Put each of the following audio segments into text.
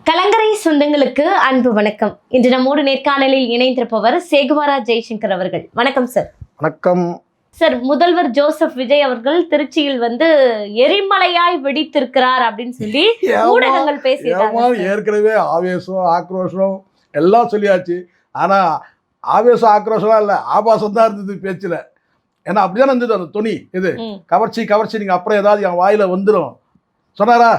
கலங்கரை சொந்தங்களுக்கு அன்பு வணக்கம். இன்று நம்மோடு நேர்காணலில் இணைந்திருப்பவர் சேகுவாரா ஜெய்சங்கர் அவர்கள். வணக்கம் சார். வணக்கம் சார். முதல்வர் ஜோசப் விஜய் அவர்கள் திருச்சியில் எரிமலையாய் வெடித்திருக்கிறார் அப்படின்னு சொல்லி ஊடகங்கள் பேசியிருக்காங்க. ஏற்கனவே ஆவேசம் ஆக்ரோஷம் எல்லாம் சொல்லியாச்சு. ஆனா ஆவேசம் ஆக்ரோஷம்லாம் இல்லை, ஆபாசம் தான் இருந்தது பேச்சுல. ஏன்னா அப்படிதான் இருந்தது அந்த துணி. இது கவர்ச்சி நீங்க அப்புறம் ஏதாவது என் வாயில வந்துடும் சொன்னாரா?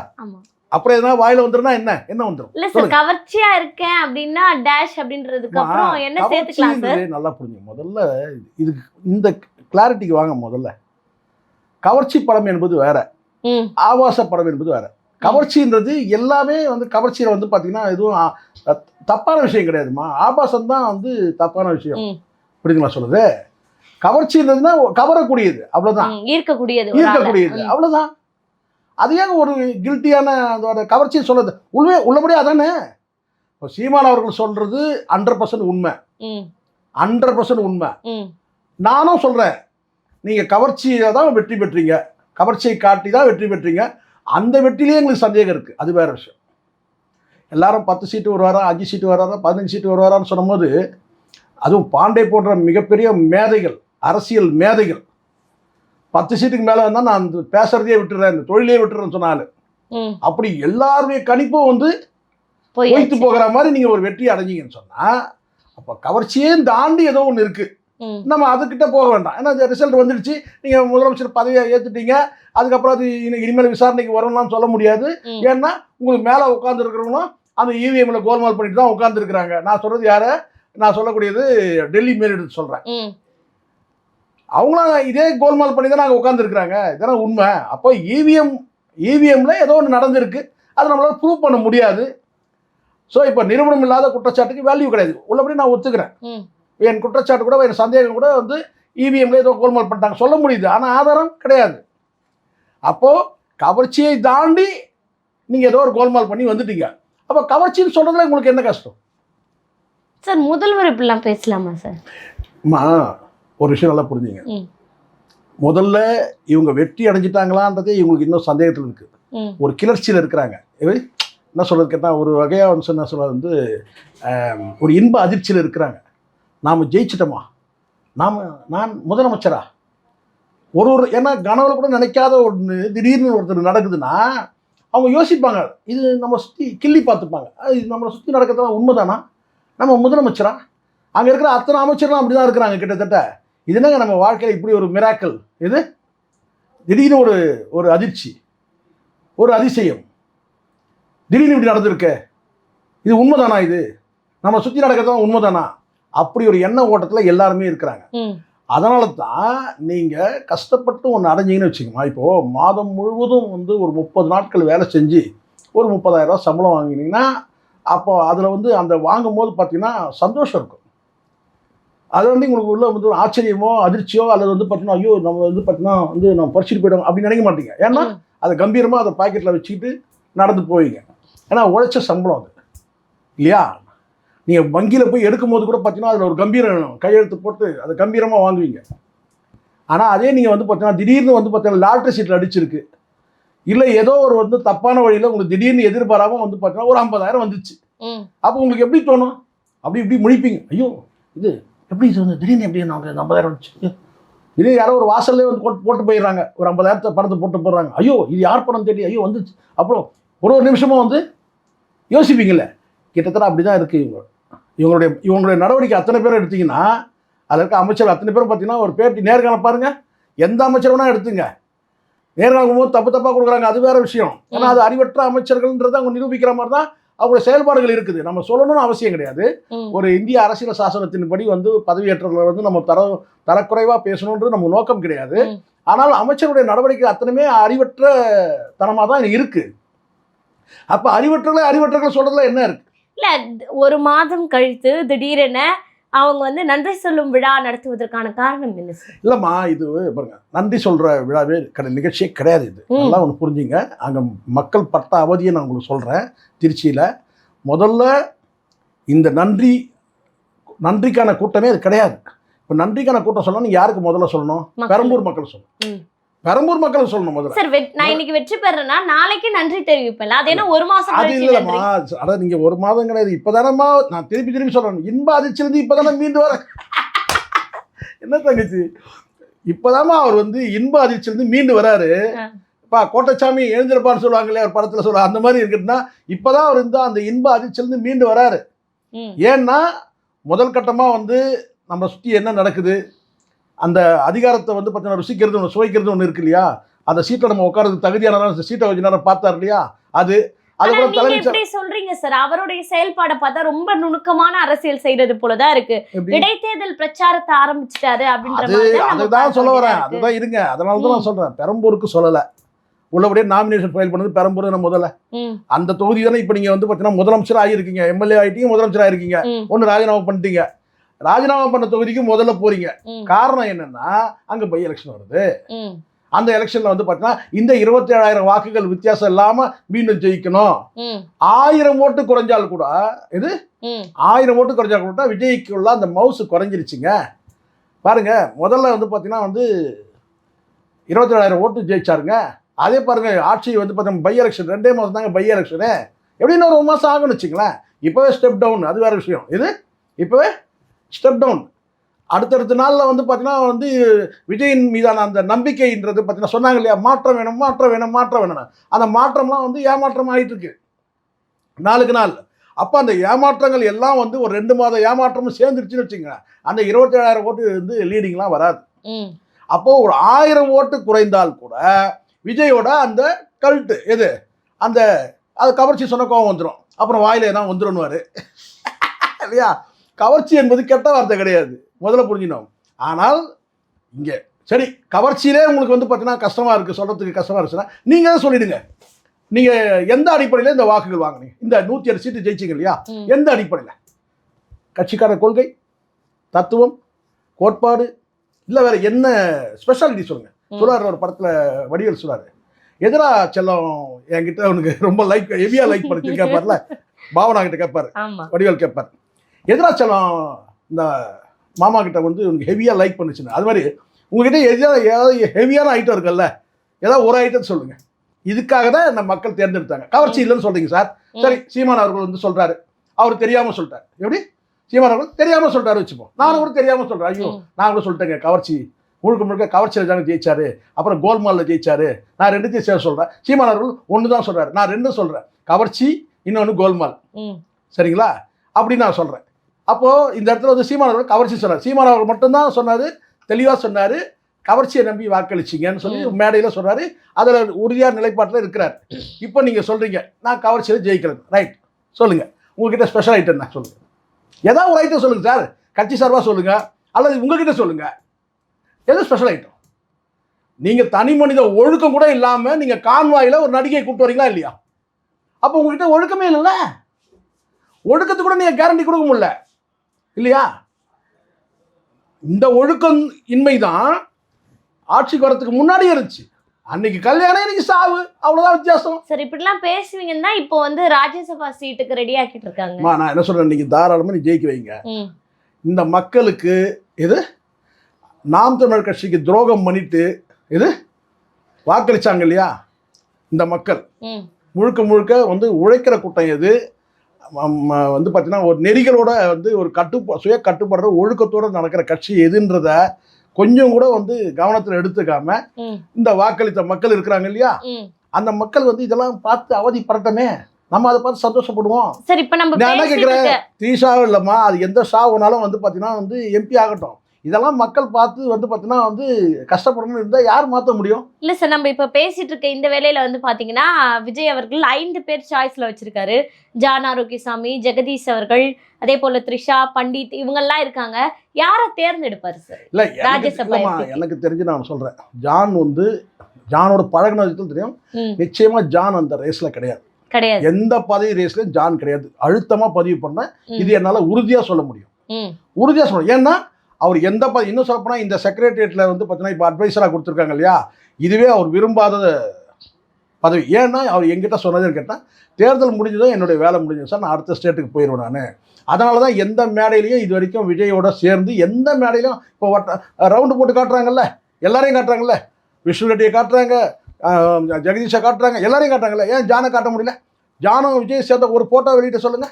அப்புறம் எதனா வாயில வந்துருன்னா என்ன வந்துரும்? இல்ல சார், கவர்ச்சியா இருக்கேன் அப்படின்னா டேஷ் அப்படின்றதுக்கு அப்புறம் என்ன சேர்த்துக்கலாம் சார்? நல்லா புரிஞ்சுங்க. முதல்ல இதுக்கு இந்த கிளாரிட்டிக்கு வாங்க. முதல்ல கவர்ச்சி படம் என்பது வேற, ஆபாச படம் என்பது வேற. கவர்ச்சின்றது எல்லாமே கவர்ச்சியில பாத்தீங்கன்னா எதுவும் தப்பான விஷயம் கிடையாதுமா. ஆபாசம் தான் தப்பான விஷயம். புரியுதுங்களா சொல்லுது? கவர்ச்சின்றதுன்னா கவரக்கூடியது, அவ்வளவுதான். ஈர்க்கக்கூடியது அவ்வளவுதான். அது ஏன் ஒரு கில்ட்டியான அந்த கவர்ச்சி சொல்றது உள்ளபடியே அதானே. இப்போ சீமான் அவர்கள் சொல்றது 100% உண்மை, 100% உண்மை. நானும் சொல்றேன், நீங்க கவர்ச்சியை தான் வெற்றி பெற்றீங்க, கவர்ச்சியை காட்டி தான் வெற்றி பெற்றீங்க. அந்த வெற்றிலேயே எங்களுக்கு சந்தேகம் இருக்கு, அது வேற விஷயம். எல்லாரும் 10 சீட்டு வருவாரா, 5 சீட்டு வருவாரா, 15 சீட்டு வருவாரான்னு சொல்லும்போது, அதுவும் பாண்டே போன்ற மிகப்பெரிய மேதைகள், அரசியல் மேதைகள் 10 சீட்டுக்கு மேலே வந்தால் நான் பேசுறதையே விட்டுறேன், இந்த தொழிலே விட்டுறேன்னு சொன்னாலும் அப்படி எல்லாருமே கணிப்பும் போய்த்து போகிற மாதிரி நீங்கள் ஒரு வெற்றி அடைஞ்சிங்கன்னு சொன்னால், அப்போ கவர்ச்சியே தாண்டி ஏதோ ஒன்று இருக்குது. நம்ம அதுக்கிட்ட போக வேண்டாம். ஏன்னா ரிசல்ட் வந்துடுச்சு, நீங்கள் முதலமைச்சர் பதவியை ஏற்றுட்டீங்க, அதுக்கப்புறம் அது இனிமேல் விசாரணைக்கு வரணும்னு சொல்ல முடியாது. ஏன்னா உங்களுக்கு மேலே உட்காந்துருக்கிறவங்களும் அந்த இவிஎம்ல கோல்மால் பண்ணிட்டு தான் உட்காந்துருக்குறாங்க. நான் சொல்கிறது யாரை? நான் சொல்லக்கூடியது டெல்லி மேலிடத்து சொல்கிறேன். அவங்களாம் இதே கோல்மால் பண்ணி தான் நாங்கள் உட்காந்துருக்குறாங்க. இதெல்லாம் உண்மை. அப்போ இவிஎம்ல ஏதோ ஒன்று நடந்திருக்கு, அது நம்மளால் ப்ரூவ் பண்ண முடியாது. ஸோ இப்போ நிறுவனம் இல்லாத குற்றச்சாட்டுக்கு வேல்யூ கிடையாது, உள்ளபடி நான் ஒத்துக்கிறேன். என் குற்றச்சாட்டு கூட, என் சந்தேகம் கூட இவிஎம்ல ஏதோ கோல்மால் பண்ணிட்டாங்க சொல்ல முடியுது, ஆனால் ஆதாரம் கிடையாது. அப்போது கவர்ச்சியை தாண்டி நீங்கள் ஏதோ ஒரு கோல்மால் பண்ணி வந்துட்டீங்க. அப்போ கவர்ச்சின்னு சொல்கிறதுல உங்களுக்கு என்ன கஷ்டம் சார்? முதல்வர் இப்படிலாம் பேசலாமா சார்? ஒரு விஷயம் நல்லா புரிஞ்சுங்க. முதல்ல இவங்க வெற்றி அடைஞ்சிட்டாங்களான்றதே இவங்களுக்கு இன்னும் சந்தேகத்தில் இருக்கு. ஒரு கிளர்ச்சியில் இருக்கிறாங்க. என்ன சொல்றது கேட்டால், ஒரு வகையாக சொல்ல ஒரு இன்ப அதிர்ச்சியில் இருக்கிறாங்க. நாம் ஜெயிச்சிட்டோமா, நான் முதலமைச்சரா, ஏன்னா கனவுல கூட நினைக்காத ஒன்று திடீர்னு ஒருத்தர் நடக்குதுன்னா அவங்க யோசிப்பாங்க, இது நம்ம சுற்றி கிள்ளி பார்த்துப்பாங்க, இது நம்மளை சுற்றி நடக்கிறதுலாம் உண்மைதானா, நம்ம முதலமைச்சரா? அங்கே இருக்கிற அத்தனை அமைச்சர்களும் அப்படி தான் இருக்கிறாங்க கிட்டத்தட்ட. இது என்னங்க நம்ம வாழ்க்கையில் இப்படி ஒரு மிராக்கிள், இது திடீர்னு ஒரு அதிர்ச்சி, ஒரு அதிசயம், திடீர்னு இப்படி நடந்திருக்கு, இது உண்மைதானா, இது நம்ம சுற்றி நடக்கிறதா உண்மைதானா? அப்படி ஒரு எண்ண ஓட்டத்தில் எல்லாருமே இருக்கிறாங்க. அதனால தான் நீங்கள் கஷ்டப்பட்டு ஒன்று அடைஞ்சிங்கன்னு வச்சுக்கோங்க. இப்போது மாதம் முழுவதும் ஒரு 30 நாட்கள் வேலை செஞ்சு ஒரு 30,000 ரூபா சம்பளம் வாங்கினீங்கன்னா, அப்போ அதில் அந்த வாங்கும் போது பார்த்தீங்கன்னா சந்தோஷம் இருக்கும். அது உங்களுக்கு உள்ள ஆச்சரியமோ அதிர்ச்சியோ அல்லது பார்த்தீங்கன்னா ஐயோ நம்ம பார்த்தீங்கன்னா நம்ம பறிச்சுட்டு போயிடுவோம் அப்படின்னு நினைக்க மாட்டீங்க. ஏன்னா அதை கம்பீரமாக அதை பாக்கெட்டில் வச்சுக்கிட்டு நடந்து போவீங்க. ஏன்னா உழைச்ச சம்பளம் அது இல்லையா? நீங்கள் வங்கியில் போய் எடுக்கும் போது கூட பார்த்தீங்கன்னா அதில் ஒரு கம்பீரம் வேணும், கையெழுத்து போட்டு அதை கம்பீரமாக வாங்குவீங்க. ஆனால் அதே நீங்கள் பார்த்தீங்கன்னா திடீர்னு பார்த்தீங்கன்னா லாட்ரி சீட்டில் அடிச்சிருக்கு, இல்லை ஏதோ ஒரு தப்பான வழியில் உங்களுக்கு திடீர்னு எதிர்பாராமல் பார்த்தீங்கன்னா ஒரு 50,000 வந்துச்சு. அப்போ உங்களுக்கு எப்படி தோணும்? இப்படி முழிப்பீங்க, ஐயோ இது எப்படி திடீர்னு எப்படி நமக்கு 50,000 வந்துச்சு. திடீர்னு யாரோ ஒரு வாசல்லே போட்டு போயிடுறாங்க, ஒரு 50,000 பணத்தை போட்டு போடுறாங்க. ஐயோ இது யார் பணம் தேடி, ஐயோ வந்துச்சு. அப்புறம் ஒரு நிமிஷமும் யோசிப்பீங்கல்ல. கிட்டத்தட்ட அப்படி தான் இருக்குது இவங்களுடைய நடவடிக்கை. அத்தனை பேரும் எடுத்தீங்கன்னா அதில் இருக்க அமைச்சர் அத்தனை பேரும் பார்த்தீங்கன்னா ஒரு பேட்டி நேர்காணல் பாருங்கள், எந்த அமைச்சர் வேணால் எடுத்துங்க, நேர்காணல் போது தப்பாக கொடுக்குறாங்க, அது வேறு விஷயம். ஏன்னா அது அறிவற்ற அமைச்சர்கள்ன்றதை அவங்க நிரூபிக்கிற மாதிரி தான் அவங்களுடைய செயல்பாடுகள் இருக்குது. நம்ம சொல்லணும்னு அவசியம் கிடையாது. ஒரு இந்திய அரசியல் சாசனத்தின்படி பதவியேற்றவர்கள் நம்ம தரக்குறைவாக பேசணுன்றது நம்ம நோக்கம் கிடையாது. ஆனால் அமைச்சருடைய நடவடிக்கை அத்தனையுமே அறிவற்ற தனமாக தான் இருக்கு. அப்போ அறிவற்றங்களை சொல்றதுல என்ன இருக்கு? இல்லை, ஒரு மாதம் கழித்து திடீரென அவங்க நன்றி சொல்லும் விழா நடத்துவதற்கான காரணம் என்ன சார்? இல்லைம்மா, இது பாருங்க, நன்றி சொல்கிற விழாவே நிகழ்ச்சியே கிடையாது. இது நல்லா ஒன்று புரிஞ்சுங்க. அங்கே மக்கள் பட்ட அவதியை நான் உங்களுக்கு சொல்கிறேன். திருச்சியில் முதல்ல இந்த நன்றிக்கான கூட்டமே அது கிடையாது. இப்போ நன்றிக்கான கூட்டம் சொல்லணும், நீங்கள் யாருக்கு முதல்ல சொல்லணும்? பெரம்பூர் மக்கள் சொல்லணும். பெரம்பூர் மக்களுக்கு சொல்லணும் முதல்ல. சார் நான் இன்னைக்கு வெற்றி பெறேன்னா நாளைக்கு நன்றி தெரிவிப்பேன். அது என்ன ஒரு மாசம் அது கழிச்சு இல்லம்மா, நன்றி? அதான் நீங்க ஒரு மாதம் கிடையாது, இப்பதானம்மா நான் திருப்பி சொல்றேன், இன்ப அதிர்ச்சியிலிருந்து இப்பதானே மீண்டு வர. என்ன தங்கச்சி, இப்பதாம்மா அவர் வந்து இன்ப அதிர்ச்சியிலிருந்து மீண்டு வராரு. கோட்டச்சாமி எழுந்திருப்பான்னு சொல்லுவாங்க இல்லையா ஒரு படத்துல சொல்லுவாங்க, அந்த மாதிரி இருக்குன்னா இப்பதான் அவர் இந்த அந்த இன்ப அதிர்ச்சியிலிருந்து மீண்டு வராரு. ஏன்னா முதல் கட்டமா வந்து நம்ம சுற்றி என்ன நடக்குது, அந்த அதிகாரத்தை வந்து பார்த்தீங்கன்னா ருசிக்கிறது ஒன்று, சுவைக்கிறது ஒன்று இருக்கு இல்லையா, அந்த சீட்டில் நம்ம உட்காரது தகுதியான சீட்டை கொஞ்ச நேரம் பார்த்தார் இல்லையா, அது அதுக்கப்புறம் தலைமை எப்படி சொல்றீங்க சார்? அவருடைய செயல்பாடை பார்த்தா ரொம்ப நுணுக்கமான அரசியல் செய்யறது போலதான் இருக்கு. இடைத்தேர்தல் பிரச்சாரத்தை ஆரம்பிச்சிட்டாரு அப்படின்ற அதுதான் சொல்ல வரேன். அதுதான் இருங்க, அதனாலதான் நான் சொல்றேன், பெரம்பூருக்கு சொல்லலை, உள்ளபடியே நாமினேஷன் ஃபைல் பண்ணது பெரம்பூர் முதல்ல. அந்த தொகுதி தானே இப்போ நீங்க வந்து பார்த்தீங்கன்னா முதலமைச்சர் ஆகியிருக்கீங்க, எம்எல்ஏ ஆகிட்டீங்க, முதலமைச்சர் ஆகிருக்கீங்க, ஒன்று ராஜினாமா பண்ணிட்டீங்க. ராஜினாமா பண்ண தொகுதிக்கு முதல்ல போறீங்க. காரணம் என்னன்னா அங்க பை எலெக்ஷன் வருது. அந்த எலெக்ஷன்ல வந்து பாத்தீங்கன்னா இந்த 27,000 வாக்குகள் வித்தியாசம் இல்லாம மீண்டும் ஜெயிக்கணும். 1000 ஓட்டு குறைஞ்சால் கூட, இது 1000 ஓட்டு குறைஞ்சால் கூட விஜய்க்குள்ள அந்த மவுசு குறைஞ்சிருச்சுங்க. பாருங்க, முதல்ல வந்து பாத்தீங்கன்னா வந்து 27,000 ஓட்டு ஜெயிச்சாருங்க. அதே பாருங்க, ஆட்சி வந்து பார்த்தீங்கன்னா பை எலெக்ஷன் 2 மாதம் தாங்க பை எலெக்ஷனு, எப்படின்னு ஒரு மாதம் ஆகும்னு வச்சுங்களேன். இப்போவே ஸ்டெப் டவுன், அது வேற விஷயம். இது இப்போவே ஸ்டெப் டவுன். அடுத்தடுத்த நாளில் வந்து பார்த்தீங்கன்னா வந்து விஜயின் மீதான அந்த நம்பிக்கைன்றது பார்த்தீங்கன்னா சொன்னாங்க இல்லையா, மாற்றம் வேணும் மாற்றம் வேணும் மாற்றம் வேணும். அந்த மாற்றம்லாம் வந்து ஏமாற்றம் ஆகிட்டு இருக்கு நாளுக்கு நாள். அப்போ அந்த ஏமாற்றங்கள் எல்லாம் வந்து ஒரு 2 மாத ஏமாற்றமும் சேர்ந்துருச்சுன்னு வச்சுங்க, அந்த 27,000 ஓட்டு வந்து லீடிங்லாம் வராது. அப்போ ஒரு 1000 ஓட்டு குறைந்தால் கூட விஜயோட அந்த கல்ட்டு எது, அந்த அது கவர்ச்சி சொன்ன கோவம் வந்துடும், அப்புறம் வாயில தான் வந்துடும்னுவாரு இல்லையா. கவர்ச்சி என்பது கெட்ட வார்த்தை கிடையாது, முதல்ல புரிஞ்சிடும். ஆனால் இங்கே சரி, கவர்ச்சியிலே உங்களுக்கு வந்து பார்த்தீங்கன்னா கஷ்டமாக இருக்குது, சொல்கிறதுக்கு கஷ்டமாக இருந்துச்சுன்னா நீங்கள் தான் சொல்லிடுங்க. நீங்கள் எந்த அடிப்படையில் இந்த வாக்குகள் வாங்கினீங்க, இந்த 106 சீட்டு ஜெயிச்சிங்க இல்லையா, எந்த அடிப்படையில்? கட்சிக்கார கொள்கை, தத்துவம், கோட்பாடு, இல்லை வேற என்ன ஸ்பெஷாலிட்டி சொல்லுங்கள். சொல்லுவார் ஒரு படத்தில், வடிவேல் சொல்லுவார், எதிரா செல்லம் என்கிட்ட அவனுக்கு ரொம்ப லைக் ஹெவியாக லைக் பண்ணி கேட்பார்ல, பாவனா கிட்ட கேட்பார், வடிவேல் கேட்பார், எதிரா செல்லம் இந்த மாமா கிட்ட வந்து உனக்கு ஹெவியாக லைக் பண்ணுச்சுன்னு. அது மாதிரி உங்ககிட்ட ஏதாவது ஹெவியான ஐட்டம் இருக்குல்ல, ஏதாவது ஒரு ஐட்டம் சொல்லுங்கள், இதுக்காக தான் இந்த மக்கள் தேர்ந்தெடுத்தாங்க. கவர்ச்சி இல்லைன்னு சொல்றீங்க சார். சரி, சீமான் அவர்கள் வந்து சொல்றாரு, அவர் தெரியாமல் சொல்லிட்டார். எப்படி சீமான் அவர்கள் தெரியாமல் சொல்லிட்டாரு வச்சுப்போம், நானும் கூட தெரியாமல் சொல்கிறேன். ஐயோ நான் கூட சொல்லிட்டேங்க, கவர்ச்சி முழுக்க முழுக்க கவர்ச்சியில் தானே ஜெயிச்சாரு, அப்புறம் கோல்மாலில் ஜெயிச்சாரு, நான் 2த்தையும் சேர்த்து சொல்கிறேன். சீமான் அவர்கள் 1 தான் சொல்கிறாரு, நான் 2 சொல்கிறேன், கவர்ச்சி இன்னொன்று கோல்மால், சரிங்களா, அப்படின்னு நான் சொல்கிறேன். அப்போது இந்த இடத்துல வந்து சீமான் அவர்கள் கவர்ச்சி சொன்னார், சீமான் அவர்கள் மட்டும்தான் சொன்னார், தெளிவாக சொன்னார், கவர்ச்சியை நம்பி வாக்களிச்சிங்கன்னு சொல்லி மேடையில் சொல்கிறாரு, அதில் உறுதியான நிலைப்பாட்டில் இருக்கிறார். இப்போ நீங்கள் சொல்கிறீங்க நான் கவர்ச்சியில் ஜெயிக்கிறேன், ரைட், சொல்லுங்கள், உங்ககிட்ட ஸ்பெஷல் ஐட்டம் என்ன சொல்லுங்கள், ஏதாவது ஒரு ஐட்டம் சொல்லுங்கள் சார், கட்சி சார்பாக சொல்லுங்கள், அல்லது உங்ககிட்ட சொல்லுங்கள், எது ஸ்பெஷல் ஐட்டம்? நீங்கள் தனி மனித ஒழுக்கம் கூட இல்லாமல் நீங்கள் கான்வாயில் ஒரு நடிகையை கூப்பிட்டு வரீங்களா இல்லையா? அப்போ உங்ககிட்ட ஒழுக்கமே இல்லைல்ல, ஒழுக்கத்துக்கு கூட நீங்கள் கேரண்டி கொடுக்க முடியல இல்லையா? இந்த ஒழுக்கம் இன்மைதான் ஆட்சிக்கு வரத்துக்கு முன்னாடியே இருந்துச்சு. அன்னைக்கு கல்யாணம், இன்னைக்கு சாவு, அவ்வளவுதான் வித்தியாசம். சரி, இப்படிலாம் பேசுவீங்கன்னா இப்போ வந்து ராஜ்யசபா சீட்டுக்கு ரெடி ஆக்கிட்டு இருக்காங்க. நான் என்ன சொல்றேன், இன்னைக்கு தாராளமா நீ ஜெயிக்க வைங்க. இந்த மக்களுக்கு இது நாம் தமிழர் கட்சிக்கு துரோகம் பண்ணிட்டு இது வாக்களிச்சாங்க இல்லையா, இந்த மக்கள் முழுக்க முழுக்க வந்து உழைக்கிற கூட்டம் எது வந்து பார்த்தீங்கன்னா ஒரு நெறிகளோட வந்து ஒரு சுய கட்டுப்படுற ஒழுக்கத்தோடு நடக்கிற கட்சி எதுன்றத கொஞ்சம் கூட வந்து கவனத்தில் எடுத்துக்காம இந்த வாக்களித்த மக்கள் இருக்கிறாங்க இல்லையா, அந்த மக்கள் வந்து இதெல்லாம் பார்த்து அவதிப்படட்டமே, நம்ம அதை பார்த்து சந்தோஷப்படுவோம். சரி, இப்போ நம்ம நான் என்ன கேட்குறேன், த்ரீஷாவும் இல்லைம்மா, அது எந்த ஷா வேணாலும் வந்து பார்த்தீங்கன்னா வந்து எம்பி ஆகட்டும், இதெல்லாம் மக்கள் பார்த்து வந்து பார்த்தீங்கன்னா வந்து கஷ்டப்படணும்னு இருந்தால் யார் மாற்ற முடியும்? இல்லை சார், நம்ம இப்போ பேசிட்டு இருக்க இந்த வேலையில் வந்து பார்த்தீங்கன்னா விஜய் அவர்கள் 5 பேர் சாய்ஸில் வச்சிருக்காரு. ஜான் ஆரோக்கியசாமி, ஜெகதீஷ் அவர்கள், அதே போல த்ரிஷா, பண்டித், இவங்கெல்லாம் இருக்காங்க. யாரை தேர்ந்தெடுப்பாரு சார்? இல்லை, ராஜ்யசபா எனக்கு தெரிஞ்சு நான் சொல்கிறேன், ஜான் வந்து ஜானோட பழகினதுக்கு தெரியும், நிச்சயமாக ஜான் அந்த ரேஸில் கிடையாது. எந்த பதவி ரேஸ்லையும் ஜான் கிடையாது. அழுத்தமாக பதிவு பண்ண இது என்னால் உறுதியாக சொல்ல முடியும், உறுதியாக சொல்லணும். ஏன்னா அவர் எந்த இன்னும் சொல்லப்போனால் இந்த செக்ரட்டரியேட்டில் வந்து பார்த்தீங்கன்னா இப்போ அட்வைஸராக கொடுத்துருக்காங்க இல்லையா, இதுவே அவர் விரும்பாத பதவி. ஏன்னா அவர் எங்கிட்ட சொன்னதுன்னு கேட்டால், தேர்தல் முடிஞ்சதும் என்னுடைய வேலை முடிஞ்சது சார், நான் அடுத்த ஸ்டேட்டுக்கு போயிடுவேன் நான். அதனால தான் எந்த மேடையிலையும் இது வரைக்கும் விஜயோட சேர்ந்து எந்த மேடையிலும் இப்போ ரவுண்டு போட்டு காட்டுறாங்கல்ல, எல்லாரையும் காட்டுறாங்கல்ல, விஷ்ணு ரெட்டியை காட்டுறாங்க, ஜெகதீஷை காட்டுறாங்க, எல்லாரையும் காட்டுறாங்கல்ல. ஏன் ஜானை காட்ட முடியல? ஜானும் விஜய் சேர்ந்த ஒரு போட்டோ வெளியிட்ட சொல்லுங்க.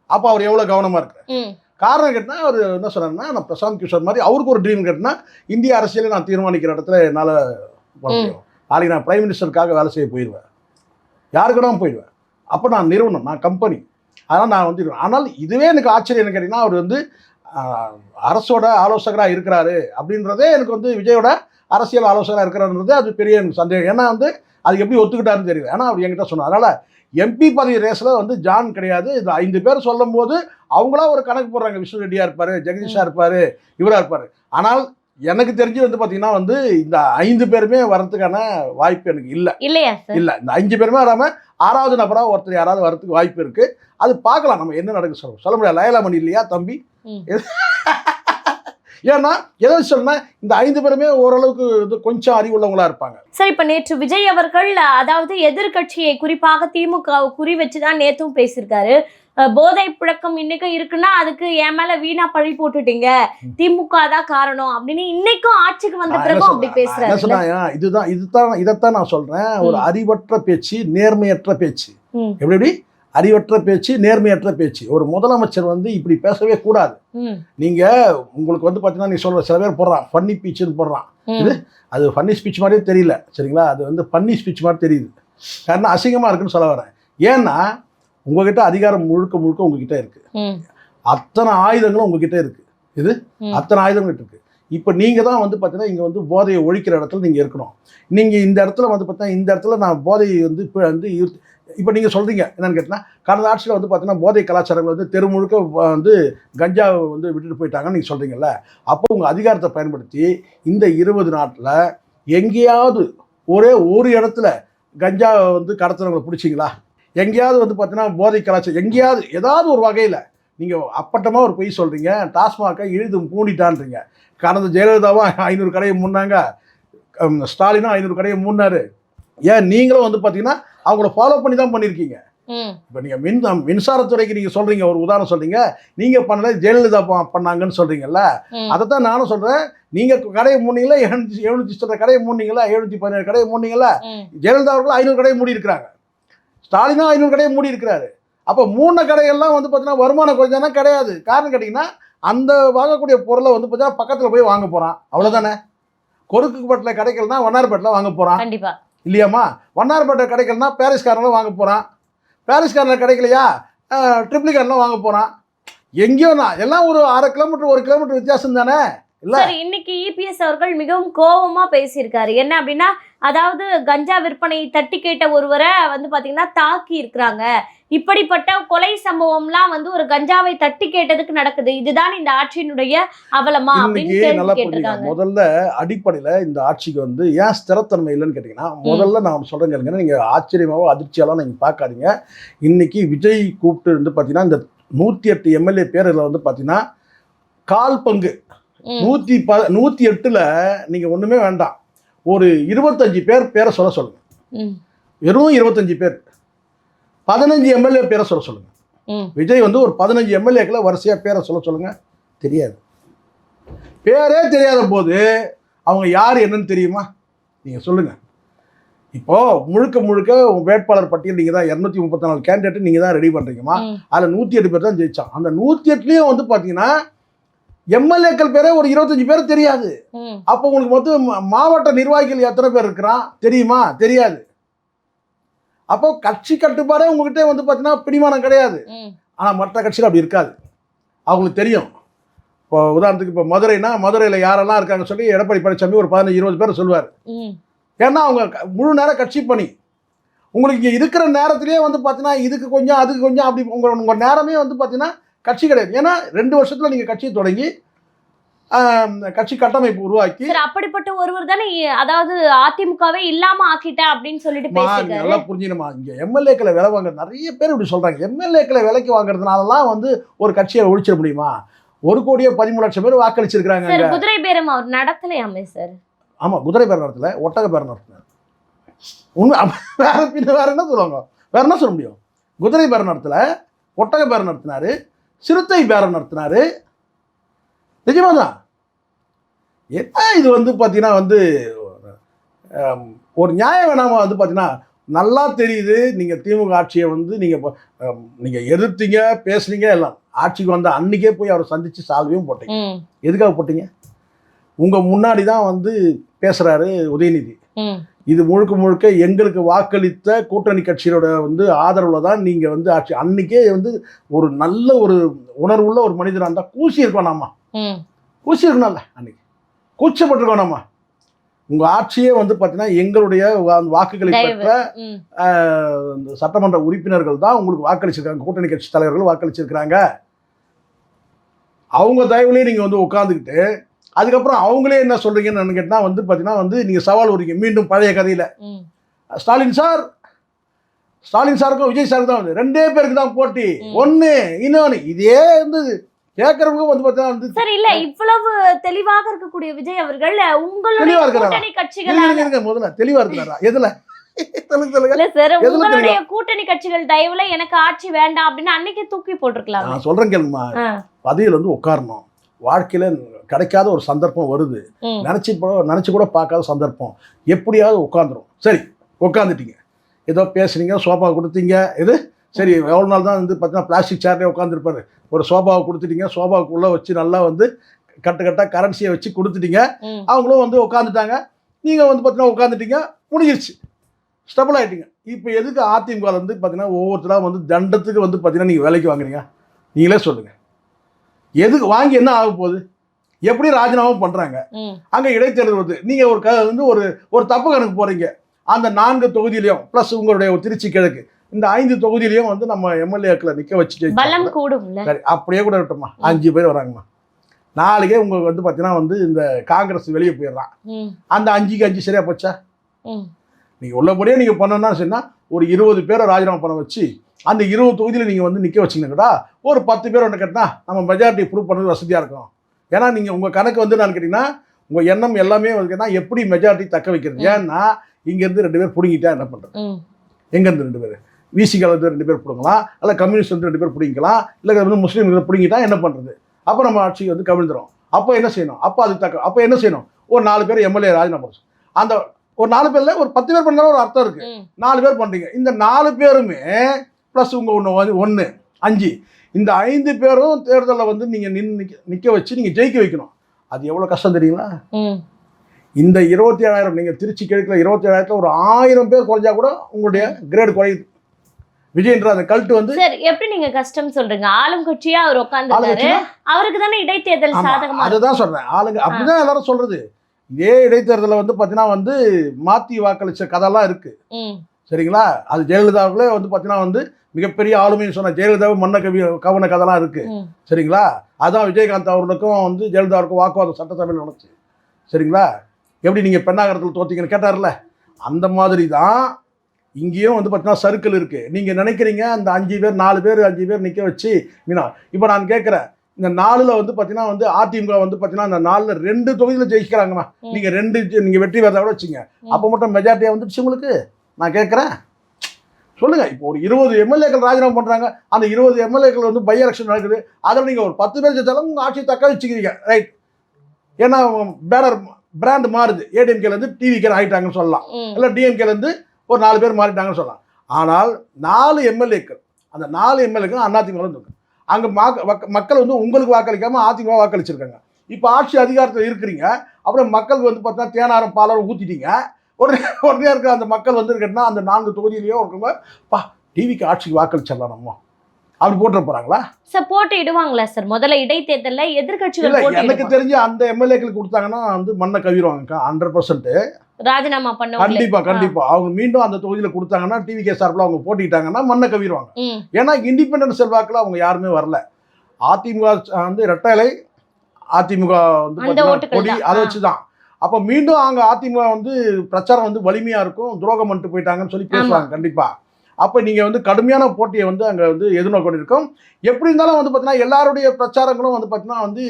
அப்போ அவர் எவ்வளோ கவனமாக இருக்கிறார். காரணம் கேட்டால் அவர் என்ன சொன்னார்னா, நான் பிரசாந்த் கிஷோர் மாதிரி அவருக்கு ஒரு ட்ரீம் கேட்டால் இந்திய அரசியலை நான் தீர்மானிக்கிற இடத்துல என்னால் நாளைக்கு நான் பிரைம் மினிஸ்டருக்காக வேலை செய்ய போயிடுவேன், யாருக்கிடம் போயிடுவேன். அப்போ நான் நிறுவனம், நான் கம்பெனி, அதனால் நான் வந்து. ஆனால் இதுவே எனக்கு ஆச்சரியம் என்ன கேட்டிங்கன்னா, அவர் வந்து அரசோட ஆலோசகராக இருக்கிறாரு அப்படின்றதே எனக்கு வந்து விஜயோட அரசியல் ஆலோசகராக இருக்கிறாருன்றது அது பெரிய எனக்கு சந்தேகம். ஏன்னா வந்து அது எப்படி ஒத்துக்கிட்டாருன்னு தெரியல. ஏன்னா அவர் என்கிட்ட சொன்னார். அதனால் எம்பி பதவி ரேஸில் வந்து ஜான் கிடையாது. இது 5 பேர் சொல்லும் போது அவங்களா ஒரு கணக்கு போடுறாங்க. விஷ்ணு ரெட்டியாக இருப்பார், ஜெகதீஷாக இருப்பார், இவராக இருப்பார். ஆனால் எனக்கு தெரிஞ்சு வந்து பார்த்தீங்கன்னா வந்து இந்த 5 பேருமே வரதுக்கான வாய்ப்பு எனக்கு இல்லை. இல்லையா? இல்லை, இந்த 5 பேருமே வராமல் 6வது நபராக ஒருத்தர் யாராவது வரதுக்கு வாய்ப்பு இருக்குது. அது பார்க்கலாம், நம்ம என்ன நடக்கு சொல்ல முடியாது. லயலாமணி இல்லையா தம்பி? ஏன்னா எதை சொன்னா இந்த 5 பேருமே ஓரளவுக்கு கொஞ்சம் அறிவுள்ளவங்களா இருப்பாங்க. சரி, இப்ப நேற்று விஜய் அவர்கள் அதாவது எதிர்கட்சியை குறிப்பாக திமுக குறி வச்சுதான் நேத்தும் பேசியிருக்காரு. போதை புழக்கம் இன்னைக்கும் இருக்குன்னா அதுக்கு என் மேல வீணா பழி போட்டுட்டீங்க, திமுக தான் காரணம் அப்படின்னு இன்னைக்கும் ஆட்சிக்கு வந்த பிறகும் அப்படி பேசுறாங்க. இதைத்தான் நான் சொல்றேன். ஒரு அறிவற்ற பேச்சு, நேர்மையற்ற பேச்சு. எப்படி அறிவற்ற பேச்சு, நேர்மையற்ற பேச்சு. ஒரு முதலமைச்சர் வந்து இப்படி பேசவே கூடாது. நீங்க உங்களுக்கு வந்து பாத்தீங்கன்னா நீ சொல்ற சில பேர் போடுறான் ஃபன்னி பீச்சுன்னு போடுறான். அது ஃபன்னி ஸ்பீச் மாதிரியே தெரியல, சரிங்களா? அது வந்து ஃபன்னி ஸ்பீச் மாதிரி தெரியுது. காரணம் அசிங்கமா இருக்குன்னு சொல்ல வரேன். ஏன்னா உங்ககிட்ட அதிகாரம் முழுக்க முழுக்க உங்ககிட்ட இருக்கு. அத்தனை ஆயுதங்களும் உங்ககிட்ட இருக்கு. இது அத்தனை ஆயுதங்கள் இருக்கு. இப்போ நீங்க தான் வந்து பார்த்தீங்கன்னா இங்கே வந்து போதையை ஒழிக்கிற இடத்துல நீங்கள் இருக்கணும். நீங்கள் இந்த இடத்துல வந்து பார்த்தீங்கன்னா இந்த இடத்துல நான் போதையை வந்து இப்போ நீங்கள் சொல்கிறீங்க என்னென்னு கேட்டிங்கன்னா, கடந்த ஆட்சியில் வந்து பார்த்தீங்கன்னா போதை கலாச்சாரங்கள் வந்து தெரு முழுக்க வந்து கஞ்சாவை வந்து விட்டுட்டு போயிட்டாங்கன்னு நீங்கள் சொல்கிறீங்கல்ல. அப்போ உங்கள் அதிகாரத்தை பயன்படுத்தி இந்த 20 நாட்டில் எங்கேயாவது ஒரே ஒரு இடத்துல கஞ்சாவை வந்து கடத்துறவங்களை பிடிச்சிங்களா? எங்கேயாவது வந்து பார்த்தீங்கன்னா போதை கலாச்சாரம் எங்கேயாவது ஏதாவது ஒரு வகையில் நீங்கள் அப்பட்டமாக ஒரு பொய் சொல்கிறீங்க. டாஸ்மாகை இழுது மூடிட்டான்றீங்க. கடந்த ஜெயலலிதாவும் 500 கடையை மூடினாங்க, ஸ்டாலினும் 500 கடையை மூடினாரு. ஏன் நீங்களும் வந்து பார்த்தீங்கன்னா அவங்கள ஃபாலோ பண்ணி தான் பண்ணியிருக்கீங்க. இப்போ நீங்கள் மின்சாரத்துறைக்கு நீங்கள் சொல்கிறீங்க, ஒரு உதாரணம் சொல்கிறீங்க, நீங்கள் பண்ணல ஜெயலலிதா பண்ணாங்கன்னு சொல்கிறீங்கல்ல. அதை தான் நானும் சொல்கிறேன். நீங்கள் கடையை மூடினீங்களா? 700 கடையை மூடினீங்களா? 717 கடையை மூடினீங்களா? ஜெயலலிதா அவர்கள் 500 கடையை மூடி இருக்கிறாங்க, ஸ்டாலினும் 500 கடையை மூடி இருக்கிறாரு. அப்போ 3 கடைகள்லாம் வந்து பார்த்தீங்கன்னா வருமானம் குறைஞ்சானா கிடையாது. காரணம் கேட்டிங்கன்னா அந்த வாங்கக்கூடிய பொருளை வந்து பார்த்தீங்கன்னா பக்கத்தில் போய் வாங்க போகிறான், அவ்வளோதானே. கொருக்குப்பட்டில் கிடைக்கலன்னா வண்ணாரப்பேட்டில் வாங்க போகிறான், கண்டிப்பா இல்லையாம்மா? வண்ணாரப்பேட்டை கிடைக்கலன்னா பாரிஸ்காரனில் வாங்க போகிறான், பாரிஸ்காரனில் கிடைக்கலையா ட்ரிப்ளிகாரனில் வாங்க போகிறான். எங்கேயோ நான் எல்லாம் ஒரு 1/2 கிலோமீட்டர் 1 கிலோமீட்டர் வித்தியாசம் தானே. சரி, இன்னைக்கு இபிஎஸ் அவர்கள் மிகவும் கோபமா பேசியிருக்காரு. என்ன அப்படின்னா, அதாவது கஞ்சா விற்பனை தட்டி கேட்ட ஒருவரை வந்து பாத்தீங்கன்னா தாக்கி இருக்கிறாங்க. இப்படிப்பட்ட கொலை சம்பவம்லாம் வந்து ஒரு கஞ்சாவை தட்டி கேட்டதுக்கு நடக்குது. இதுதான் இந்த ஆட்சியினுடைய அவலமா அப்படின்னு கேள்வி கேட்டிருக்காங்க. முதல்ல அடிப்படையில இந்த ஆட்சிக்கு வந்து ஏன் ஸ்திரத்தன்மை இல்லைன்னு கேட்டீங்கன்னா, முதல்ல நான் சொல்றேன் கேளுங்க, நீங்க ஆச்சரியமாவோ அதிர்ச்சியாலாம் நீங்க பார்க்காதீங்க. இன்னைக்கு விஜய் கூப்பிட்டு வந்து பாத்தீங்கன்னா இந்த 108 எம்எல்ஏ பேரில் வந்து பாத்தீங்கன்னா 1/4 பங்கு 108ல் நீங்க ஒண்ணுமே வேண்டாம், ஒரு 25 பேரை சொல்லுங்க. வெறும் 25 பேர், 15 எம்எல்ஏ பேரை சொல்லுங்க. விஜய் வந்து ஒரு 15 எம்எல்ஏக்களை வரிசையா பேரை சொல்லுங்க. தெரியாது, பேரே தெரியாத போது அவங்க யார் என்னன்னு தெரியுமா? நீங்க சொல்லுங்க. இப்போ முழுக்க முழுக்க வேட்பாளர் பட்டியல் நீங்க தான் 234 கேண்டிடேட் நீங்க தான் ரெடி பண்றீங்கம்மா. அதுல 108 பேர் தான் ஜெயிச்சான். அந்த 108லயும் வந்து பாத்தீங்கன்னா எம்எல்ஏக்கள் பேரே ஒரு 25 பேர் தெரியாது. அப்போ உங்களுக்கு மொத்தம் மாவட்ட நிர்வாகிகள் எத்தனை பேர் இருக்கிறான் தெரியுமா? தெரியாது. அப்போ கட்சி கட்டுப்பாடே உங்ககிட்ட வந்து பார்த்தீங்கன்னா பிடிமானம் கிடையாது. ஆனால் மற்ற கட்சியில் அப்படி இருக்காது, அவங்களுக்கு தெரியும். இப்போ உதாரணத்துக்கு இப்போ மதுரைனா மதுரையில் யாரெல்லாம் இருக்காங்க சொல்லி எடப்பாடி பழனிசாமி ஒரு 15-20 பேர் சொல்லுவார். ஏன்னா அவங்க முழு நேரம் கட்சி பணி. உங்களுக்கு இங்கே இருக்கிற நேரத்திலேயே வந்து பார்த்தீங்கன்னா இதுக்கு கொஞ்சம் அதுக்கு கொஞ்சம் அப்படி உங்கள் நேரமே வந்து பார்த்தீங்கன்னா கட்சி கிடையாது. ஏன்னா 2 வருஷத்துல நீங்க கட்சியை தொடங்கி கட்சி கட்டமைப்பு உருவாக்கி அப்படிப்பட்ட ஒருவர் தானே அதாவது அதிமுகவே இல்லாம ஆக்கிட்டேன் அப்படின்னு சொல்லிட்டு பேசிருக்காரு. நல்லா புரிஞ்சுக்கணுமா? இங்க எம்எல்ஏக்களை விலை வாங்க நிறைய பேர் இப்படி சொல்றாங்க. எம்எல்ஏக்களை விலைக்கு வாங்குறதுனாலலாம் வந்து ஒரு கட்சியை ஒழிச்சிட முடியுமா? 1,13,00,000 பேர் வாக்களிச்சிருக்காங்க. குதிரை பேரம் அவர் நடத்தலையாமே சார்? ஆமா, குதிரை பேரம் நடத்தல, ஒட்டக பேரம் நடத்தினார். உண்மை வேற என்ன சொல்லுவாங்க? வேற என்ன சொல்ல முடியும்? குதிரை பேரம் நடத்தல, ஒட்டக பேரம் நடத்தினாரு, சிறுத்தை பேரம் நடத்தினாரு. நிஜமா தான். என்ன இது வந்து பார்த்தீங்கன்னா வந்து ஒரு நியாயம் வேணாமா வந்து பார்த்தீங்கன்னா நல்லா தெரியுது நீங்கள் திமுக ஆட்சியை வந்து நீங்கள் எதிர்த்தீங்க பேசுனீங்க எல்லாம் ஆட்சிக்கு வந்த அன்னைக்கே போய் அவரை சந்தித்து சால்வையும் போட்டீங்க. எதுக்காக போட்டீங்க? உங்கள் முன்னாடி தான் வந்து பேசுகிறாரு உதயநிதி. இது முழுக்க முழுக்க எங்களுக்கு வாக்களித்த கூட்டணி கட்சியோட வந்து ஆதரவில் தான் நீங்கள் வந்து ஆட்சி அன்னைக்கே வந்து ஒரு நல்ல ஒரு உணர்வுள்ள ஒரு மனிதராக இருந்தால் கூசி இருக்கோனாமா, கூசி இருக்கணும்ல, அன்னைக்கு கூச்சப்பட்டிருக்கோனாமா. உங்கள் ஆட்சியே வந்து பார்த்தீங்கன்னா எங்களுடைய வாக்குகளை பெற்ற சட்டமன்ற உறுப்பினர்கள் தான் உங்களுக்கு வாக்களிச்சிருக்காங்க, கூட்டணி கட்சி தலைவர்கள் வாக்களிச்சிருக்கிறாங்க. அவங்க தயவுலேயே நீங்கள் வந்து உட்காந்துக்கிட்டு அதுக்கப்புறம் அவங்களே என்ன சொல்கிறீங்கன்னு கேட்டால் வந்து பார்த்தீங்கன்னா வந்து நீங்கள் சவால் வரீங்க மீண்டும் பழைய கதையில். ஸ்டாலின் சாருக்கும் விஜய் சாருக்கு தான் வந்து 2 பேருக்கு தான் போட்டி, ஒன்று இன்னொன்று. இதே வந்து கேட்கறவங்க வந்து பார்த்தா வந்து சரி இல்ல இவ்வளவு தெளிவாக இருக்கக்கூடிய விஜய் அவர்கள் உங்களுடைய கூட்டணி கட்சிகள் முதல்ல தெளிவா இருக்கிறாரா? எதுல உங்களுடைய கூட்டணி கட்சிகள் தயவுல எனக்கு ஆட்சி வேண்டாம் அப்படின்னு அன்னைக்கு தூக்கி போட்டிருக்கலாம். நான் சொல்றேன் கேளுமா, பதவியில் வந்து உட்காரணும். வாழ்க்கையில கிடைக்காத ஒரு சந்தர்ப்பம் வருது, நினைச்சு கூட பார்க்காத சந்தர்ப்பம், எப்படியாவது உட்காந்துரும். சரி உட்காந்துட்டீங்க, ஏதோ பேசுனீங்க, சோஃபா கொடுத்தீங்க, இது சரி எவ்வளோ நாள் தான் வந்து பார்த்தீங்கன்னா பிளாஸ்டிக் சேர்லேயே உட்காந்துருப்பாரு. ஒரு சோஃபாவை கொடுத்துட்டீங்க, சோஃபாவுக்குள்ளே வச்சு நல்லா வந்து கட்டாக கரன்சியை வச்சு கொடுத்துட்டீங்க. அவங்களும் வந்து உட்காந்துட்டாங்க, நீங்கள் வந்து பார்த்தீங்கன்னா உட்காந்துட்டீங்க, முடிஞ்சிருச்சு, ஸ்டெபிள் ஆகிட்டீங்க. இப்போ எதுக்கு அதிமுக வந்து பார்த்தீங்கன்னா ஒவ்வொருத்தராக வந்து தண்டத்துக்கு வந்து பார்த்தீங்கன்னா நீங்கள் வேலைக்கு வாங்குறீங்க? நீங்களே சொல்லுங்கள், எதுக்கு வாங்கி என்ன ஆக போகுது? எப்படி ராஜினாமா பண்ணுறாங்க, அங்கே இடைத்தேர்தல் வருது, நீங்கள் வந்து ஒரு தப்பு கணக்கு போகிறீங்க. அந்த 4 தொகுதியிலையும் ப்ளஸ் உங்களுடைய திருச்சி கிழக்கு இந்த 5 தொகுதியிலையும் வந்து நம்ம எம்எல்ஏக்களை நிற்க வச்சுட்டு சரி அப்படியே கூட இருக்கட்டும்மா, 5 பேர் வராங்கம்மா. நாளைக்கே உங்களுக்கு வந்து பார்த்தீங்கன்னா வந்து இந்த காங்கிரஸ் வெளியே போயிடுறான், அந்த 5க்கு 5 சரியா போச்சா? நீங்கள் உள்ளபடியே நீங்கள் பண்ணணும்னா சொன்னால் ஒரு 20 பேரை ராஜினாமா பண்ண வச்சு அந்த 20 தொகுதியில் நீங்கள் வந்து நிற்க வச்சிங்கன்னா ஒரு 10 பேர் ஒன்று கேட்டால் நம்ம மெஜாரிட்டி ப்ரூவ் பண்ணுறது வசதியாக இருக்கும். ஏன்னா நீங்கள் உங்கள் கணக்கு வந்து நான் கேட்டிங்கன்னா உங்கள் எண்ணம் எல்லாமே வந்து எப்படி மெஜாரிட்டி தக்க வைக்கிறது. ஏன்னா இங்கேருந்து 2 பேர் பிடிங்கிட்டா என்ன பண்ணுறது? எங்கேருந்து 2 பேர்? விசிகால இருந்து 2 பேர் பிடுங்கலாம், இல்லை கம்யூனிஸ்ட் வந்து 2 பேர் பிடிக்கலாம், இல்லை வந்து முஸ்லீம் பிடிங்கிட்டா என்ன பண்ணுறது? அப்போ நம்ம ஆட்சி வந்து கவிழ்ந்துடும். அப்போ என்ன செய்யணும்? அப்போ என்ன செய்யணும்? ஒரு 4 பேர் எம்எல்ஏ ராஜினாமா, அந்த ஒரு 4 பேரில் ஒரு 10 பேர் பண்ணாலும் ஒரு அர்த்தம் இருக்குது. 4 பேர் பண்ணுறீங்க, இந்த 4 பேருமே ப்ளஸ் உங்கள் ஒன்று 5, இந்த 5 பேரும் தேர்தலில் வந்து நீங்கள் நிற்க வச்சு நீங்கள் ஜெயிக்க வைக்கணும். அது எவ்வளோ கஷ்டம் தெரியுங்களா? இந்த 27,000 நீங்கள் திருச்சி கிழக்கில் 27,000 ஒரு 1000 பேர் குறைஞ்சா கூட உங்களுடைய கிரேடு குறையுது. விஜய்ன்ற அந்த கல்ட்டு வந்து எப்படி நீங்க கஷ்டம் சொல்றீங்க? ஆளும் கட்சியா அவர் உட்கார்ந்துட்டாரு, அவருக்கு தானே இடைத்தேர்தல் சாதகமா. அதுதான் சொல்றேன், ஆளுங்க அப்படிதான் எல்லாரும் சொல்றது. இதே இடைத்தேர்தலில் வந்து பார்த்தீங்கன்னா வந்து மாற்றி வாக்களிச்ச கதைலாம் இருக்கு, சரிங்களா? அது ஜெயலலிதாவுக்குள்ளே வந்து பார்த்தீங்கன்னா வந்து மிகப்பெரிய ஆளுமைன்னு சொன்ன ஜெயலலிதாவை கவன கதைலாம் இருக்கு, சரிங்களா? அதான் விஜயகாந்த் அவர்களுக்கும் வந்து ஜெயலலிதாவுக்கும் வாக்குவாதம் சட்டசபையில் நடந்துச்சு, சரிங்களா? எப்படி நீங்கள் பெண்ணாகரத்தில் தோத்தீங்கன்னு கேட்டார்ல, அந்த மாதிரி தான் இங்கேயும் வந்து பார்த்தீங்கன்னா சர்க்கிள் இருக்குது. நீங்கள் நினைக்கிறீங்க அந்த 5 பேர் 4 பேர் 5 பேர் நிற்க வச்சு மீனா. இப்போ நான் கேட்குறேன், இந்த 4ல் வந்து பார்த்தீங்கன்னா வந்து அதிமுக வந்து பார்த்தீங்கன்னா இந்த 4ல் 2 தொகுதியில் ஜெயிக்கிறாங்கம்மா. நீங்கள் 2 நீங்கள் வெற்றி பெறதா கூட வச்சுங்க, அப்போ மட்டும் மெஜாரிட்டியாக வந்துடுச்சு உங்களுக்கு. நான் கேட்குறேன், சொல்லுங்கள். இப்போ ஒரு 20 எம்எல்ஏக்கள் ராஜினாமா பண்ணுறாங்க, அந்த 20 எம்எல்ஏக்கள் வந்து பை எலெக்ஷன் நடக்குது, அதில் நீங்கள் ஒரு 10 பேர் ஜெயிச்சாலும் உங்கள் ஆட்சியை தக்க வச்சுக்கிறீங்க, ரைட்? ஏன்னா பிராண்ட் மாறுது, ஏடிஎம்கேலேருந்து டிவிகே ஆகிட்டாங்கன்னு சொல்லலாம், இல்லை டிஎம்கேலேருந்து ஒரு 4 பேர் மாறிட்டாங்கன்னு சொல்லலாம். ஆனால் 4 எம்எல்ஏக்கள், அந்த 4 எம்எல்ஏக்கள் அதிமுக இருக்கு. அங்கே மக்கள் வந்து உங்களுக்கு வாக்களிக்காமல் அதிமுக வாக்களிச்சிருக்காங்க. இப்போ ஆட்சி அதிகாரத்தில் இருக்கிறீங்க, அப்புறம் மக்களுக்கு வந்து பார்த்தா தேனாரம் பாலாரம் ஊற்றிட்டீங்க. உடனே இருக்கிற அந்த மக்கள் வந்து கேட்டால் அந்த 4 தொகுதியிலேயே இருக்கவங்க பா டிவிக்கு ஆட்சிக்கு வாக்களிச்சிடலாம் நம்ம அப்படி போட்டு போறாங்களா? சார் போட்டு இடுவாங்களா சார்? முதல்ல இடைத்தேர்தலில் எதிர்கட்சிகள் எனக்கு தெரிஞ்சு அந்த எம்எல்ஏக்களுக்கு கொடுத்தாங்கன்னா வந்து மண்ணை கவிடுவாங்க 100%. ராஜினாமா பண்ண கண்டிப்பா அவங்க மீண்டும் அந்த தொகுதியில் கொடுத்தாங்கன்னா டிவிகே சார்பில் அவங்க போட்டிட்டாங்கன்னா மண்ணை கவிடுவாங்க. ஏன்னா இண்டிபெண்டன்ட் செல்வாக்கில் அவங்க யாருமே வரல. அதிமுக வந்து இரட்டை அதிமுக வந்து கொடி அதை வச்சுதான். அப்போ மீண்டும் அங்கே அதிமுக வந்து பிரச்சாரம் வந்து வலிமையா இருக்கும், துரோகம் பண்ணிட்டு போயிட்டாங்கன்னு சொல்லி பேசுவாங்க கண்டிப்பா. அப்போ நீங்கள் வந்து கடுமையான போட்டியை வந்து அங்கே வந்து எதிர்நோக்கி இருக்கும். எப்படி இருந்தாலும் வந்து பார்த்தீங்கன்னா எல்லாருடைய பிரச்சாரங்களும் வந்து பார்த்தீங்கன்னா வந்து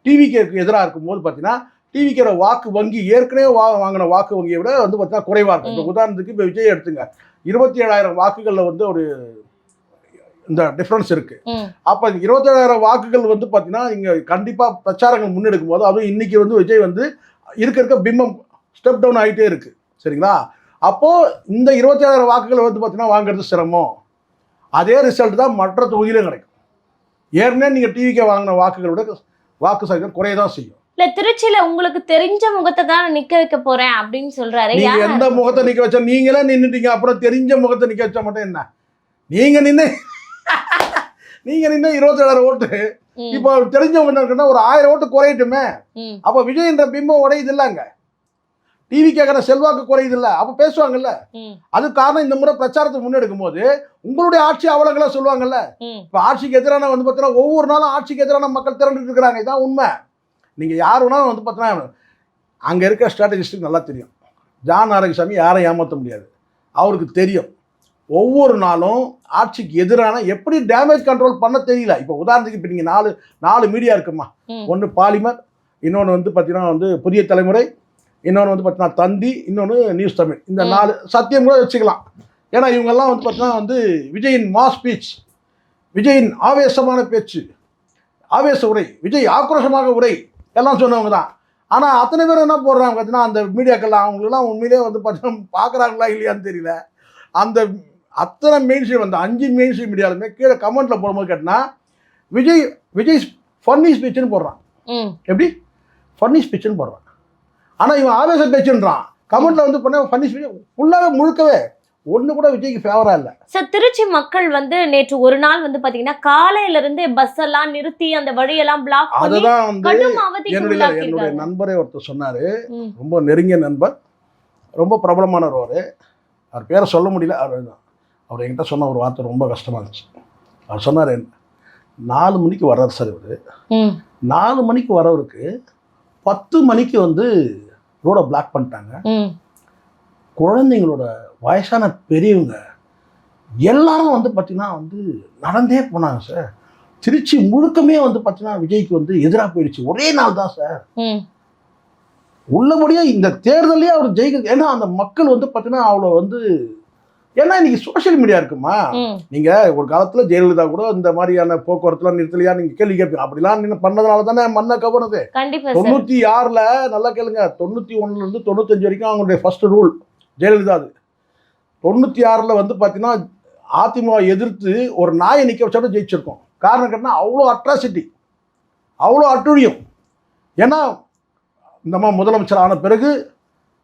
டிவிகேக்கு எதிராக இருக்கும்போது பார்த்தீங்கன்னா டிவிக்கோட வாக்கு வங்கி ஏற்கனவே வாங்கின வாக்கு வங்கியை விட வந்து பார்த்தீங்கன்னா குறைவாக இருக்கும். இப்போ உதாரணத்துக்கு இப்போ விஜய் எடுத்துங்க, 27,000 வாக்குகளில் வந்து ஒரு இந்த டிஃப்ரென்ஸ் இருக்குது. அப்போ 27,000 வாக்குகள் வந்து பார்த்தீங்கன்னா இங்கே கண்டிப்பாக பிரச்சாரங்கள் முன்னெடுக்கும் போது, அதுவும் இன்றைக்கி வந்து விஜய் வந்து இருக்க பிம்பம் ஸ்டெப் டவுன் ஆகிட்டே இருக்குது. சரிங்களா? அப்போது இந்த 27,000 வாக்குகளை வந்து பார்த்தீங்கன்னா வாங்குறது சிரமம். அதே ரிசல்ட் தான் மற்ற தொகுதியிலும் கிடைக்கும். ஏற்கனவே நீங்கள் டிவிக்கே வாங்கின வாக்குகளோட வாக்கு சதவீதம் குறைய தான் செய்யும். இல்ல திருச்சியில உங்களுக்கு தெரிஞ்ச முகத்தை தான் நிக்க வைக்க போறேன் அப்படின்னு சொல்றாரு. நீங்க எந்த முகத்தை நிக்க வச்சா நீங்களே நின்னுட்டீங்க, அப்புறம் தெரிஞ்ச முகத்தை நிக்க வச்சா மட்டும் என்ன? நீங்க நின்று 27,000 ஓட்டு, இப்போ தெரிஞ்சவங்க என்ன இருக்குன்னா ஒரு 1000 ஓட்டு குறையட்டுமே. அப்ப விஜய் என்ற பிம்பம் உடையுது இல்ல, அங்க டிவி கேட்கற செல்வாக்கு குறையுது இல்ல, அப்ப பேசுவாங்கல்ல. அது காரணம் இந்த முறை பிரச்சாரத்தை முன்னெடுக்கும் போது உங்களுடைய ஆட்சி அவலங்களா சொல்லுவாங்கல்ல. இப்ப ஆட்சிக்கு எதிரான வந்து பார்த்தீங்கன்னா ஒவ்வொரு நாளும் ஆட்சிக்கு எதிரான மக்கள் திரண்டு இருக்கிறாங்க. இதான் உண்மை. நீங்க யார் வேணாலும் வந்து பார்த்தீங்கன்னா அங்க இருக்க ஸ்ட்ராட்டஜிஸ்டுக்கு நல்லா தெரியும். ஜான் ஆரோக்கியசாமி யாரை ஏமாற்ற முடியாது. அவருக்கு தெரியும் ஒவ்வொரு நாளும் ஆட்சிக்கு எதிரான எப்படி டேமேஜ் கண்ட்ரோல் பண்ண தெரியல. இப்போ உதாரணத்துக்கு இப்போ நீங்கள் நாலு மீடியா இருக்குமா, ஒன்று பாலிமர், இன்னொன்று வந்து பார்த்தீங்கன்னா வந்து புதிய தலைமுறை, இன்னொன்று வந்து பார்த்தீங்கன்னா தந்தி, இன்னொன்று நியூஸ் தமிழ். இந்த 4 சத்தியம் கூட வச்சுக்கலாம். ஏன்னா இவங்கெல்லாம் வந்து பார்த்தீங்கன்னா வந்து விஜயின் மாஸ் ஸ்பீச், விஜயின் ஆவேசமான பேச்சு, ஆவேச உரை, விஜய் ஆக்ரோஷமாக உரை எல்லாம் சொன்னவங்க தான். ஆனால் அத்தனை பேர் என்ன போடுறாங்க பார்த்தீங்கன்னா அந்த மீடியாக்கெல்லாம் அவங்களுக்குலாம் உண்மையிலே வந்து பார்த்தீங்கன்னா பார்க்குறாங்களா இல்லையான்னு தெரியல. அந்த அத்தனை மெயின் ஸ்ட்ரீம், அந்த 5 மெயின் ஸ்ட்ரீம் மீடியாலுமே கீழே கமெண்ட்டில் போடும்போது கேட்டினா விஜய் ஃபன்னி ஸ்பீச்சுன்னு போடுறான். எப்படி ஃபன்னி ஸ்பீச்சுன்னு போடுறான். ஆனால் இவன் ஆவேச பேச்சுன்றான். கமெண்ட்டில் வந்து பண்ண ஃபன்னி ஸ்பீச் ஃபுல்லாகவே முழுக்கவே ஒன்று கூட விஜய்க்கு ஃபேவராக இல்லை. சார் திருச்சி மக்கள் வந்து நேற்று ஒரு நாள் வந்து பார்த்தீங்கன்னா காலையிலேருந்து பஸ் எல்லாம் நிறுத்தி அந்த வழியெல்லாம் பிளாக் பண்ணி அதுதான் வந்து கடும் அவதிக்கு என்னுடைய உள்ளாக்கியிருக்காங்க. நண்பரே ஒருத்தர் சொன்னார், ரொம்ப நெருங்கிய நண்பர், ரொம்ப பிரபலமானவர். அவர் பேரை சொல்ல முடியல. அவர் என்கிட்ட சொன்ன ஒரு வார்த்தை ரொம்ப கஷ்டமாக இருந்துச்சு. அவர் சொன்னார், 4 மணிக்கு வர்றார் சார் இவர். 4 மணிக்கு வரவருக்கு 10 மணிக்கு வந்து ரோடை பிளாக் பண்ணிட்டாங்க. குழந்தைங்களோட வயசான பெரியவங்க எல்லாரும் வந்து பார்த்தீங்கன்னா வந்து நடந்தே போனாங்க சார். திருச்சி முழுக்கமே வந்து பார்த்தீங்கன்னா விஜய்க்கு வந்து எதிராக போயிடுச்சு. ஒரே நாள் தான் சார். உள்ளபடியாக இந்த தேர்தலே அவர் ஜெயிக்க. ஏன்னா அந்த மக்கள் வந்து பார்த்தீங்கன்னா அவ்வளோ வந்து, ஏன்னா இன்னைக்கு சோசியல் மீடியா இருக்குமா. நீங்கள் ஒரு காலத்தில் ஜெயலலிதா கூட இந்த மாதிரியான போக்குவரத்துலாம் நிறுத்தலையா நீங்கள் கேள்வி கேட்பீங்க. அப்படிலாம் நீங்கள் பண்ணதுனால தானே மண்ணை கவர்னது. 96ல் நல்லா கேளுங்க, 91லேருந்து 95 வரைக்கும் அவங்களுடைய ஃபர்ஸ்ட் ரூல் ஜெயலலிதா. அது 96ல் வந்து பார்த்தீங்கன்னா அதிமுக எதிர்த்து ஒரு நாயை நிற்க வச்சாலும் ஜெயிச்சிருக்கோம். காரணம் கேட்டால் அவ்வளோ அட்ராசிட்டி, அவ்வளோ அட்டுழியம். ஏன்னா இந்த மாதிரி முதலமைச்சர் ஆன பிறகு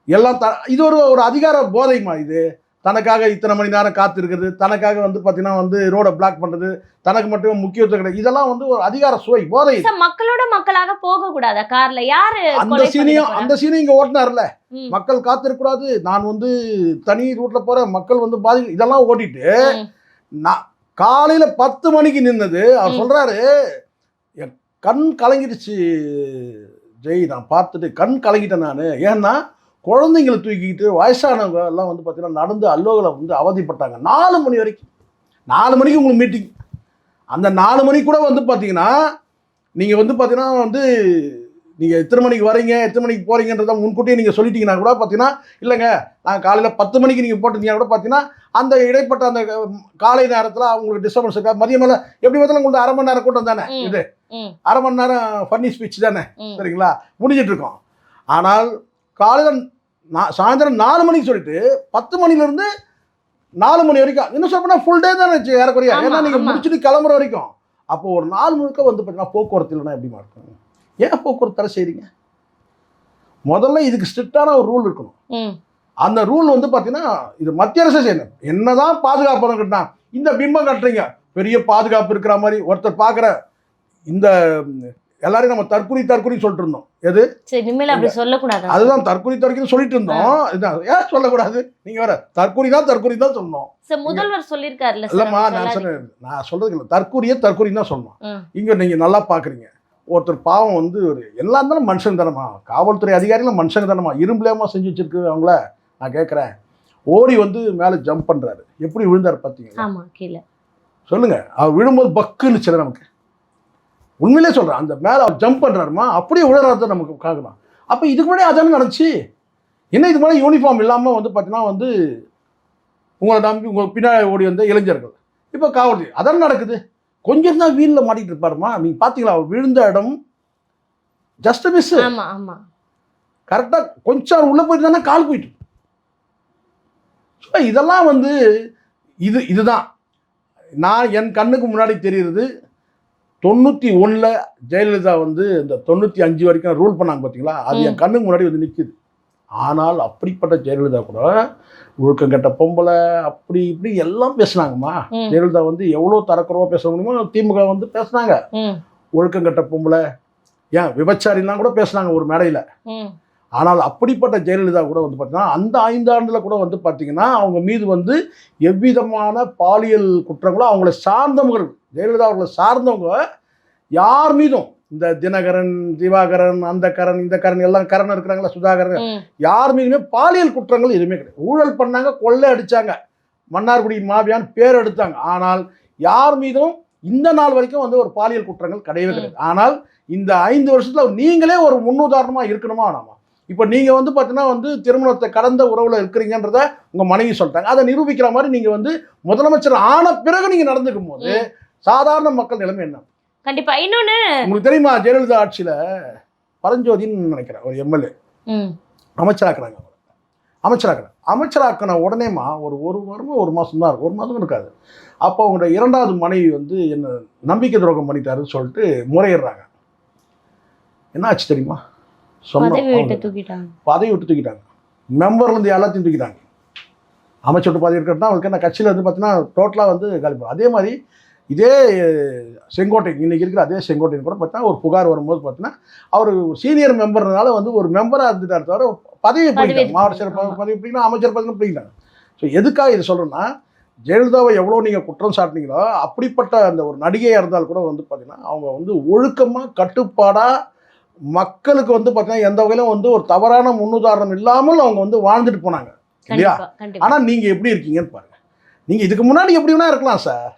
எல்லாம் இது ஒரு அதிகார போதைமா. இது தனக்காக இத்தனை மணி நேரம் காத்து இருக்கிறது, தனக்காக வந்து பார்த்தீங்கன்னா வந்து ரோடை பிளாக் பண்ணுறது, தனக்கு மட்டுமே முக்கியத்துவம் கிடையாது. இதெல்லாம் வந்து ஒரு அதிகார சுவை, போதை. மக்களோட மக்களாக போக கூடாதா கார்ல? யாரு அந்த சீனையும் இங்க ஓட்டினார்ல. மக்கள் காத்திருக்கூடாது, நான் வந்து தனி ரூட்ல போறேன், மக்கள் வந்து பாதி, இதெல்லாம் ஓட்டிட்டு நான் காலையில 10 மணிக்கு நின்னது. அவர் சொல்றாரு, என் கண் கலங்கிடுச்சு ஜெய், நான் பார்த்துட்டு கண் கலங்கிட்டேன் நான். ஏன்னா குழந்தைங்களை தூக்கிக்கிட்டு வயசானவங்க எல்லாம் வந்து பார்த்தீங்கன்னா நடந்து அல்லோகளை வந்து அவதிப்பட்டாங்க 4 மணி வரைக்கும். 4 மணிக்கு உங்களுக்கு மீட்டிங். அந்த 4 மணிக்கு கூட வந்து பார்த்தீங்கன்னா நீங்கள் வந்து பார்த்தீங்கன்னா வந்து நீங்கள் எத்தனை மணிக்கு வரீங்க, எத்தனை மணிக்கு போகிறீங்கன்றத முன்கூட்டியே நீங்கள் சொல்லிட்டீங்கன்னா கூட பார்த்தீங்கன்னா, இல்லைங்க நான் காலையில் 10 மணிக்கு நீங்கள் போட்டிருந்தீங்கன்னா கூட பார்த்தீங்கன்னா அந்த இடைப்பட்ட அந்த காலை நேரத்தில் அவங்களுக்கு டிஸ்டர்பன்ஸ் இருக்கா. மதியம் மேலே எப்படி பார்த்தாலும் உங்களுக்கு 1/2 மணி நேரம் கூட்டம் தானே, இது 1/2 மணி நேரம் ஃபன்னி ஸ்பீச் தானே, சரிங்களா, முடிஞ்சிட்டு இருக்கோம். ஆனால் காலையில் சாயந்தரம் 4 மணிக்கு சொல்லிட்டு 10 மணிலேருந்து 4 மணி வரைக்கும், இன்னும் சொல்லப்போனால் ஃபுல் டே தானே ஏறக்குறையா. ஏன்னா நீங்கள் முடிச்சுட்டு கிளம்புற வரைக்கும். அப்போ ஒரு 4 முழுக்க வந்து பார்த்தீங்கன்னா போக்குவரத்து இல்லைன்னா எப்படிமா இருக்கும்? ஏன் போக்குவரத்து தடை செய்றீங்க? முதல்ல இதுக்கு ஸ்ட்ரிக்டான ஒரு ரூல் இருக்கணும். அந்த ரூல் வந்து பார்த்தீங்கன்னா இது மத்திய அரசு செய்யணும். என்னதான் பாதுகாப்பு கட்டினா இந்த பிம்பம் கட்டுறீங்க, பெரிய பாதுகாப்பு இருக்கிற மாதிரி ஒருத்தர் பார்க்குற இந்த எல்லாரையும் நம்ம தற்கொலை சொல்லிட்டு இருந்தோம். எது அப்படி சொல்லக்கூடாது, அதுதான் தற்கொலை சொல்லிட்டு இருந்தோம். ஏன் சொல்லக்கூடாது? நீங்க வேற தற்கொலை தான் சொன்னோம். முதல்வர் சொல்லியிருக்காருல்ல. இல்லம்மா, நான் சொல்றது இல்லை, தற்கொலை தான் சொன்னோம். இங்க நீங்க நல்லா பாக்குறீங்க. ஒருத்தர் பாவம் வந்து ஒரு எல்லாம் இருந்தாலும் மனுஷங்க தானமா, காவல்துறை அதிகாரிகளும் மனுஷங்க தானமா, இரும்புலேயமா செஞ்சு வச்சிருக்கு அவங்கள. நான் கேட்குறேன், ஓடி வந்து மேலே ஜம்ப் பண்றாரு, எப்படி விழுந்தாரு பார்த்தீங்களா? சொல்லுங்க. அவர் விழும்போது பக்குன்னு சில நமக்கு உண்மையிலே சொல்கிறேன், அந்த மேலே அவர் ஜம்ப் பண்ணுறாருமா, அப்படியே விழுறாரு நமக்கு காக்கணும். அப்போ இதுக்கு முன்னாடி அதானே நடந்துச்சு. என்ன இதுக்கு முன்னாடி யூனிஃபார்ம் இல்லாமல் வந்து பார்த்தீங்கன்னா வந்து உங்களை நம்பி உங்கள் பின்னாடி ஓடி வந்த இளைஞர்கள் இப்போ காவல்துறை அதானே நடக்குது. கொஞ்சம் தான் வீலில் மாட்டிகிட்டு இருப்பாருமா. நீங்கள் பார்த்தீங்களா அவர் விழுந்த இடம் ஜஸ்ட் மிஸ். கரெக்டாக கொஞ்சம் உள்ளே போயிட்டு தானே கால் போயிட்டு. ஸோ இதெல்லாம் வந்து இதுதான் நான் என் கண்ணுக்கு முன்னாடி தெரியுறது. 91 ஜெயலலிதா வந்து இந்த 95 வரைக்கும் ரூல் பண்ணாங்க பார்த்தீங்களா, அது என் கண்ணுக்கு முன்னாடி வந்து நிற்குது. ஆனால் அப்படிப்பட்ட ஜெயலலிதா கூட ஒழுக்கம் கெட்ட பொம்பளை அப்படி இப்படி எல்லாம் பேசுனாங்கம்மா. ஜெயலலிதா வந்து எவ்வளோ தரக்குறவா பேச முடியுமோ திமுக வந்து பேசுனாங்க. ஒழுக்கம் கெட்ட பொம்பளை, ஏன் விபச்சாரிலாம் கூட பேசுனாங்க ஒரு மேடையில். ஆனால் அப்படிப்பட்ட ஜெயலலிதா கூட வந்து பார்த்தீங்கன்னா அந்த 5 ஆண்டுல கூட வந்து பார்த்தீங்கன்னா அவங்க மீது வந்து எவ்விதமான பாலியல் குற்றங்களோ அவங்கள சார்ந்தவர்கள், ஜெயலலிதா அவர்களை சார்ந்தவங்க யார் மீதும், இந்த தினகரன், திவாகரன், அந்த கரண், இந்த கரண், எல்லாம் கரண் இருக்கிறாங்களா, சுதாகரன், யார் மீதுமே பாலியல் குற்றங்கள் எதுவுமே கிடையாது. ஊழல் பண்ணாங்க, கொள்ளை அடிச்சாங்க, மன்னார்குடி மாபியான்னு பேர் எடுத்தாங்க. ஆனால் யார் மீதும் இந்த நாள் வரைக்கும் வந்து ஒரு பாலியல் குற்றங்கள் கிடையவே கிடையாது. ஆனால் இந்த 5 வருஷத்துல நீங்களே ஒரு முன்னுதாரணமா இருக்கணுமா வேணாமா? இப்போ நீங்க வந்து பார்த்தீங்கன்னா வந்து திருமணத்தை கடந்த உறவுல இருக்கிறீங்கன்றத உங்க மனைவி சொல்லிட்டாங்க. அதை நிரூபிக்கிற மாதிரி நீங்க வந்து முதலமைச்சர் ஆன பிறகு நீங்க நடந்துக்கும் போது சாதாரண மக்கள் நிலைமை என்ன? கண்டிப்பா. இன்னொன்னு உங்களுக்கு தெரியுமா, ஜெயலலிதா ஆட்சியில பரஞ்சோதின்னு நினைக்கிறேன் ஒரு எம்எல்ஏ அமைச்சராக்குறாங்க. அமைச்சராக்கின உடனேமா ஒரு வாரமோ ஒரு மாதம் தான் இருக்கும், ஒரு மாதம் இருக்காது. அப்போ அவங்களோட 2வது மனைவி வந்து என்ன நம்பிக்கை துரோகம் பண்ணிட்டாருன்னு சொல்லிட்டு முறையிடுறாங்க. என்ன ஆச்சு தெரியுமா? பதவி விட்டு தூக்கிட்டாங்க. மெம்பர்லேருந்து எல்லாத்தையும் தூக்கிட்டாங்க. அமைச்சர் பதவி இருக்கிறது அவங்களுக்கு என்ன கட்சியில் வந்து பார்த்தீங்கன்னா டோட்டலாக வந்து காலிப்பாங்க. அதே மாதிரி இதே செங்கோட்டை இன்னைக்கு இருக்கிற அதே செங்கோட்டையன் கூட பார்த்தீங்கன்னா ஒரு புகார் வரும்போது பார்த்தீங்கன்னா அவர் சீனியர் மெம்பர்னால வந்து ஒரு மெம்பராக இருந்துட்டார் தவிர பதவி பிடிக்கிட்டாங்க. மாவட்ட செயலர் பதவி பிடிக்கணும், அமைச்சர் பதவி பிடிக்கிட்டாங்க. ஸோ எதுக்காக இது சொல்கிறேன்னா, ஜெயலலிதாவை எவ்வளோ நீங்கள் குற்றம் சாட்டினீங்களோ அப்படிப்பட்ட அந்த ஒரு நடிகையாக இருந்தால் கூட வந்து பார்த்தீங்கன்னா அவங்க வந்து ஒழுக்கமாக கட்டுப்பாடாக மக்களுக்கு வந்து பார்த்தீங்கன்னா எந்த வகையிலும் வந்து ஒரு தவறான முன்னுதாரணம் இல்லாமல் அவங்க வந்து வாழ்ந்துட்டு போனாங்க இல்லையா? ஆனால் நீங்கள் எப்படி இருக்கீங்கன்னு பாருங்க. நீங்கள் இதுக்கு முன்னாடி எப்படி வேணா இருக்கலாம் சார்.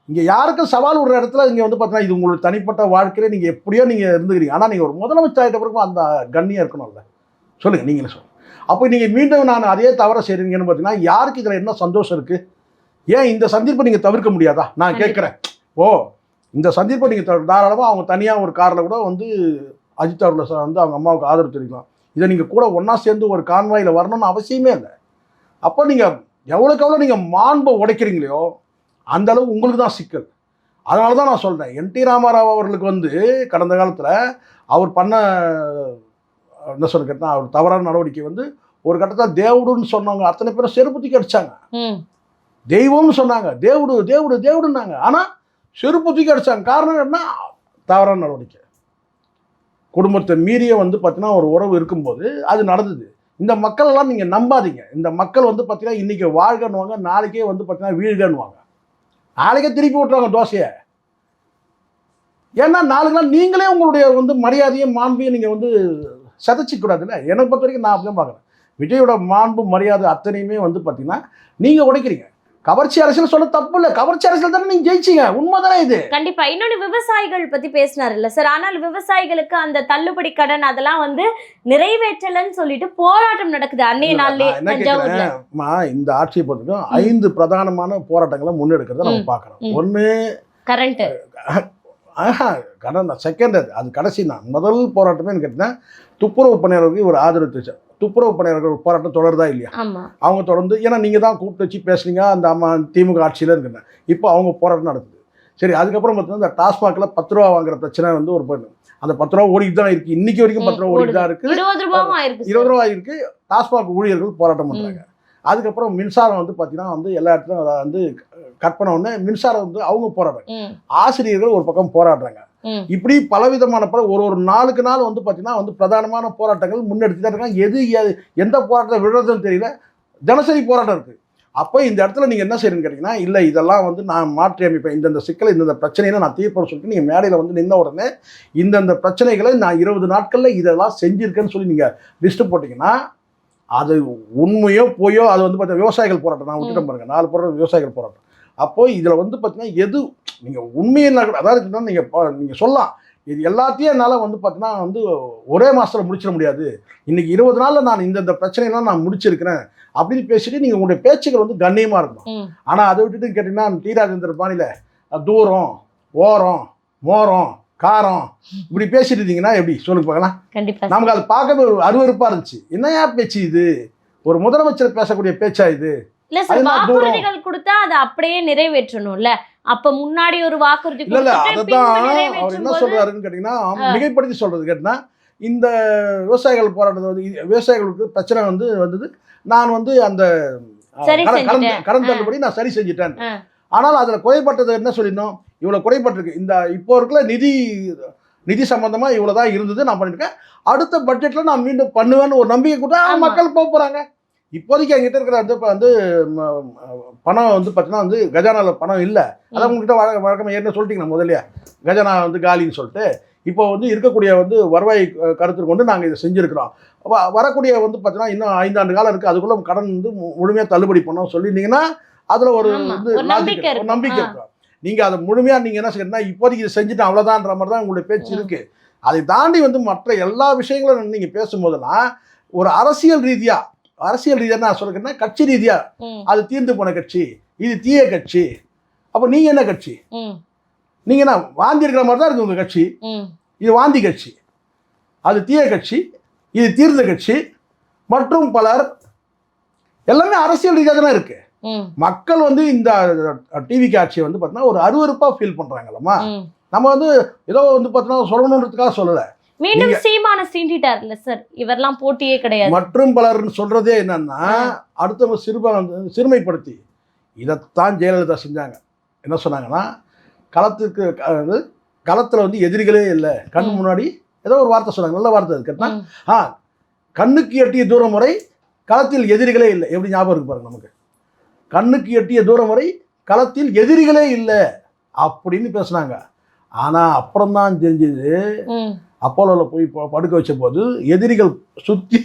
இங்கே யாருக்கும் சவால் விடுற இடத்துல இங்கே வந்து பார்த்தீங்கன்னா இது உங்களுக்கு தனிப்பட்ட வாழ்க்கையில நீங்கள் எப்படியோ நீங்கள் இருந்துக்கிறீங்க. ஆனால் நீங்கள் ஒரு முதலமைச்சர் ஆகிட்ட பிறகு அந்த கண்ணியம் இருக்கணும்ல. சொல்லுங்கள், நீங்களே சொல்லுங்கள். அப்போ நீங்கள் மீண்டும் நான் அதே தவற செய்கிறீங்கன்னு பார்த்தீங்கன்னா யாருக்கு இதில் என்ன சந்தோஷம் இருக்குது? ஏன் இந்த சந்திப்பை நீங்கள் தவிர்க்க முடியாதா? நான் கேட்குறேன். இந்த சந்திப்பை நீங்கள் தாராளமாக அவங்க தனியாக ஒரு காரில் கூட வந்து அஜித் அவர்களை வந்து அவங்க அம்மாவுக்கு ஆதரவு தெரிவிக்கலாம். இதை நீங்கள் கூட ஒன்றா சேர்ந்து ஒரு கான்வாயில் வரணும்னு அவசியமே இல்லை. அப்போ நீங்கள் எவ்வளோக்கு எவ்வளோ நீங்கள் மாண்பை உடைக்கிறீங்களோ அந்த அளவுக்கு உங்களுக்கு தான் சிக்கல். அதனால தான் நான் சொல்கிறேன், என்.டி. ராமாராவ் அவர்களுக்கு வந்து கடந்த காலத்தில் அவர் பண்ண என்ன சொல்ல கேட்டால் அவர் தவறான நடவடிக்கை வந்து ஒரு கட்டத்தில் தேவுடுன்னு சொன்னவங்க அத்தனை பேரும் செருப்பு தூக்கி அடிச்சாங்க. தெய்வம்னு சொன்னாங்க, தேவுடு தேவுடு தேவுடுன்னாங்க. ஆனால் செருப்பு தூக்கி அடிச்சாங்க. காரணம் என்ன? தவறான நடவடிக்கை. குடும்பத்தை மீறிய வந்து பார்த்தீங்கன்னா ஒரு உறவு இருக்கும்போது அது நடந்தது. இந்த மக்களெல்லாம் நீங்கள் நம்பாதீங்க. இந்த மக்கள் வந்து பார்த்தீங்கன்னா இன்றைக்கி வாழ்கன்னுவாங்க, நாளைக்கே வந்து பார்த்தீங்கன்னா வீழ்கன்னுவாங்க, நாளைக்கே திருப்பி விட்டுருவாங்க தோசையை. ஏன்னா நாளுக்கு நாள் நீங்களே உங்களுடைய வந்து மரியாதையும் மாண்பையும் நீங்கள் வந்து சதைச்சிக்கூடாதுல்ல. எனக்கு பொறுத்த வரைக்கும் நான் அப்படி தான் பார்க்குறேன். விஜயோட மாண்பு மரியாதை அத்தனையுமே வந்து பார்த்தீங்கன்னா நீங்கள் உடைக்கிறீங்க. கவர்ச்சி அரசியல் சொல்ல தப்பு இல்லை, கவர்ச்சி அரசியல் தானே நீங்க ஜெயிச்சீங்க, உண்மைதானே இது. கண்டிப்பா. இன்னொன்னு விவசாயிகள் பத்தி பேசினார் இல்ல சார், ஆனால் விவசாயிகளுக்கு அந்த தள்ளுபடி கடன் அதெல்லாம் வந்து நிறைவேற்றலன்னு சொல்லிட்டு போராட்டம் நடக்குது அன்னைய நாள்லயே. இந்த ஆட்சியை பொறுத்தவரைக்கும் 5 பிரதானமான போராட்டங்களை முன்னெடுக்கிறத நம்ம பார்க்கறோம். ஒன்று கரண்ட், கடன் செகண்ட், அது கடைசி தான். முதல் போராட்டமே கேட்டீங்கன்னா துப்புரவு பணியாளர்களுக்கு ஒரு ஆதரவு தெரிவிச்சு. துப்புரவு பணியாளர்கள் போராட்டம் தொடருதா இல்லையா? அவங்க தொடர்ந்து, ஏன்னா நீங்கள் தான் கூப்பிட்டு வச்சு பேசுனீங்க அந்த திமுக ஆட்சியில் இருக்கிறேன். இப்போ அவங்க போராட்டம் நடக்குது. சரி, அதுக்கப்புறம் பார்த்தீங்கன்னா இந்த டாஸ்மாகில் 10 ரூபா வாங்குற பிரச்சனை வந்து ஒரு போயிடும். அந்த 10 ரூபா ஓடிட்டு தான் இருக்குது, இன்னைக்கு வரைக்கும் 10 ரூபா ஓடிட்டு தான் இருக்குது, 20 ரூபா இருக்குது. டாஸ்மாக் ஊழியர்கள் போராட்டம் பண்ணுறாங்க. அதுக்கப்புறம் மின்சாரம் வந்து பார்த்தீங்கன்னா வந்து எல்லா இடத்துலையும் அதை வந்து கட் பண்ண உடனே மின்சாரம் வந்து அவங்க போராடுறாங்க. ஆசிரியர்கள் ஒரு பக்கம் போராடுறாங்க. இப்படி பலவிதமான ஒரு நாளுக்கு நாள் வந்து பார்த்தீங்கன்னா வந்து பிரதானமான போராட்டங்கள் முன்னெடுத்து தான் இருக்காங்க. எந்த போராட்டத்தை விடுறதுன்னு தெரியல, தினசரி போராட்டம் இருக்குது. அப்போ இந்த இடத்துல நீங்கள் என்ன செய்யணும்னு கேட்டிங்கன்னா, இல்லை இதெல்லாம் வந்து நான் மாற்றி அமைப்பேன், இந்தந்த சிக்கலை இந்தந்த பிரச்சனைகளை நான் தீர்ப்பேன்னு சொல்லிட்டு நீங்கள் மேடையில் வந்து நின்ன உடனே இந்தந்த பிரச்சனைகளை நான் 20 நாட்களில் இதெல்லாம் செஞ்சுருக்கேன்னு சொல்லி நீங்கள் லிஸ்ட்டு போட்டிங்கன்னா அது உண்மையோ போயோ அது வந்து பார்த்தீங்கன்னா விவசாயிகள் போராட்டம் நான் விட்டுட்டேன் பாருங்கள், 4 போராட்டம் விவசாயிகள் போராட்டம். அப்போது இதில் வந்து பார்த்தீங்கன்னா எது நீங்கள் உண்மையினா கூட அதாவது நீங்கள் சொல்லலாம், இது எல்லாத்தையும் என்னால் வந்து பார்த்தீங்கன்னா வந்து ஒரே மாதத்தில் முடிச்சிட முடியாது, இன்றைக்கி 20 நாளில் நான் இந்த பிரச்சனைலாம் நான் முடிச்சிருக்கிறேன் அப்படின்னு பேசிட்டு நீங்கள் உங்களுடைய பேச்சுகள் வந்து கண்ணியமாக இருக்கணும். ஆனால் அதை விட்டுட்டு கேட்டிங்கன்னா டி. ராஜேந்தர் பாணியில் தூரம் ஓரம் மோரம் காரம் இப்படி பேசிட்டு இருந்தீங்கன்னா எப்படி சொல்லுங்க பார்க்கலாம். கண்டிப்பாக நமக்கு அது பார்க்கவே ஒரு அருவருப்பாக இருந்துச்சு. என்னையா பேச்சு இது, ஒரு முதலமைச்சர் பேசக்கூடிய பேச்சா இது? இல்ல சார், வாக்குறுதிகள் கொடுத்தா அதை அப்படியே நிறைவேற்றணும்ல. அப்ப முன்னாடி ஒரு வாக்குறுதி இல்ல அததான் அவர் என்ன சொல்றாருன்னு கேட்டீங்கன்னா, மிகைப்படுத்தி சொல்றது கேட்டீங்கன்னா, இந்த விவசாயிகள் போராட்டத்தை வந்து விவசாயிகளுக்கு பிரச்சனை வந்தது, நான் வந்து அந்த கடன் தள்ளுபடி நான் சரி செஞ்சுட்டேன். ஆனால் அதுல குறைபட்டது என்ன சொல்லிடணும், இவ்வளவு குறைபட்டிருக்கு, இந்த இப்போ இருக்கிற நிதி சம்பந்தமா இவ்வளவுதான் இருந்தது, நான் பண்ணிருக்கேன், அடுத்த பட்ஜெட்ல நான் மீண்டும் பண்ணுவேன்னு ஒரு நம்பிக்கை கூட மக்கள் போறாங்க. இப்போதைக்கு எங்கிட்ட இருக்கிற வந்து பணம் வந்து பார்த்தீங்கன்னா வந்து கஜானால பணம் இல்லை. அதான் உங்ககிட்ட வழக்கமாக ஏற்கனவே சொல்லிட்டீங்க முதல்லையா, கஜானா வந்து காலின்னு சொல்லிட்டு. இப்போ வந்து இருக்கக்கூடிய வந்து வருவாய் கருத்தில் கொண்டு நாங்கள் இதை செஞ்சுருக்கிறோம். வரக்கூடிய வந்து பார்த்தீங்கன்னா இன்னும் 5 ஆண்டு காலம் இருக்குது, அதுக்குள்ளே கடன் வந்து முழுமையாக தள்ளுபடி பண்ணோம் சொல்லியிருந்தீங்கன்னா அதில் ஒரு வந்து நம்பிக்கை இருக்கும். நீங்கள் அதை முழுமையாக நீங்கள் என்ன செய்யணும்னா இப்போதைக்கு இதை செஞ்சுட்டு அவ்வளோதான்ற மாதிரி தான் உங்களுடைய பேச்சு இருக்குது. அதை தாண்டி வந்து மற்ற எல்லா விஷயங்களும் நீங்கள் பேசும்போதெல்லாம் ஒரு அரசியல் ரீதியாக நான் சொல்றேன்னா கட்சி ரீதியாக அது தீர்ந்து போன கட்சி, இது தீய கட்சி. அப்போ நீங்கள் என்ன கட்சி? நீங்கள் என்ன வாந்தி இருக்கிற மாதிரி தான் இருக்கு உங்கள் கட்சி. இது வாந்தி கட்சி, அது தீய கட்சி, இது தீர்ந்த கட்சி மற்றும் பலர் எல்லாமே அரசியல் ரீதியாக தானே இருக்கு. மக்கள் வந்து இந்த டிவி காட்சியை வந்து பார்த்தீங்கன்னா ஒரு அருவருப்பாக ஃபீல் பண்ணுறாங்கல்லம்மா. நம்ம வந்து ஏதோ வந்து பார்த்தீங்கன்னா சொல்லணுன்றதுக்காக சொல்லலை. மீண்டும் சீமான சீண்டிட்டார்ல சார், இவரெல்லாம் போட்டியே கிடையாது. மற்றும் பலர் சொல்றதே என்னன்னா, அடுத்த சிறுமைப்படுத்தி இதைத்தான் ஜெயலலிதா செஞ்சாங்க. என்ன சொன்னாங்கன்னா, களத்துல வந்து எதிரிகளே இல்லை, கண் முன்னாடி ஏதோ ஒரு வார்த்தை சொன்னாங்க, நல்ல வார்த்தை கேட்டா, கண்ணுக்கு எட்டிய தூரம் வரை களத்தில் எதிரிகளே இல்லை. எப்படி ஞாபகம் இருக்கு பாருங்க நமக்கு, கண்ணுக்கு எட்டிய தூரம் வரை களத்தில் எதிரிகளே இல்லை அப்படின்னு பேசுனாங்க. ஆனா அப்புறம் தான் தெரிஞ்சது, அப்போலோவில் போய் படுக்க வச்ச போது எதிரிகள் சுற்றி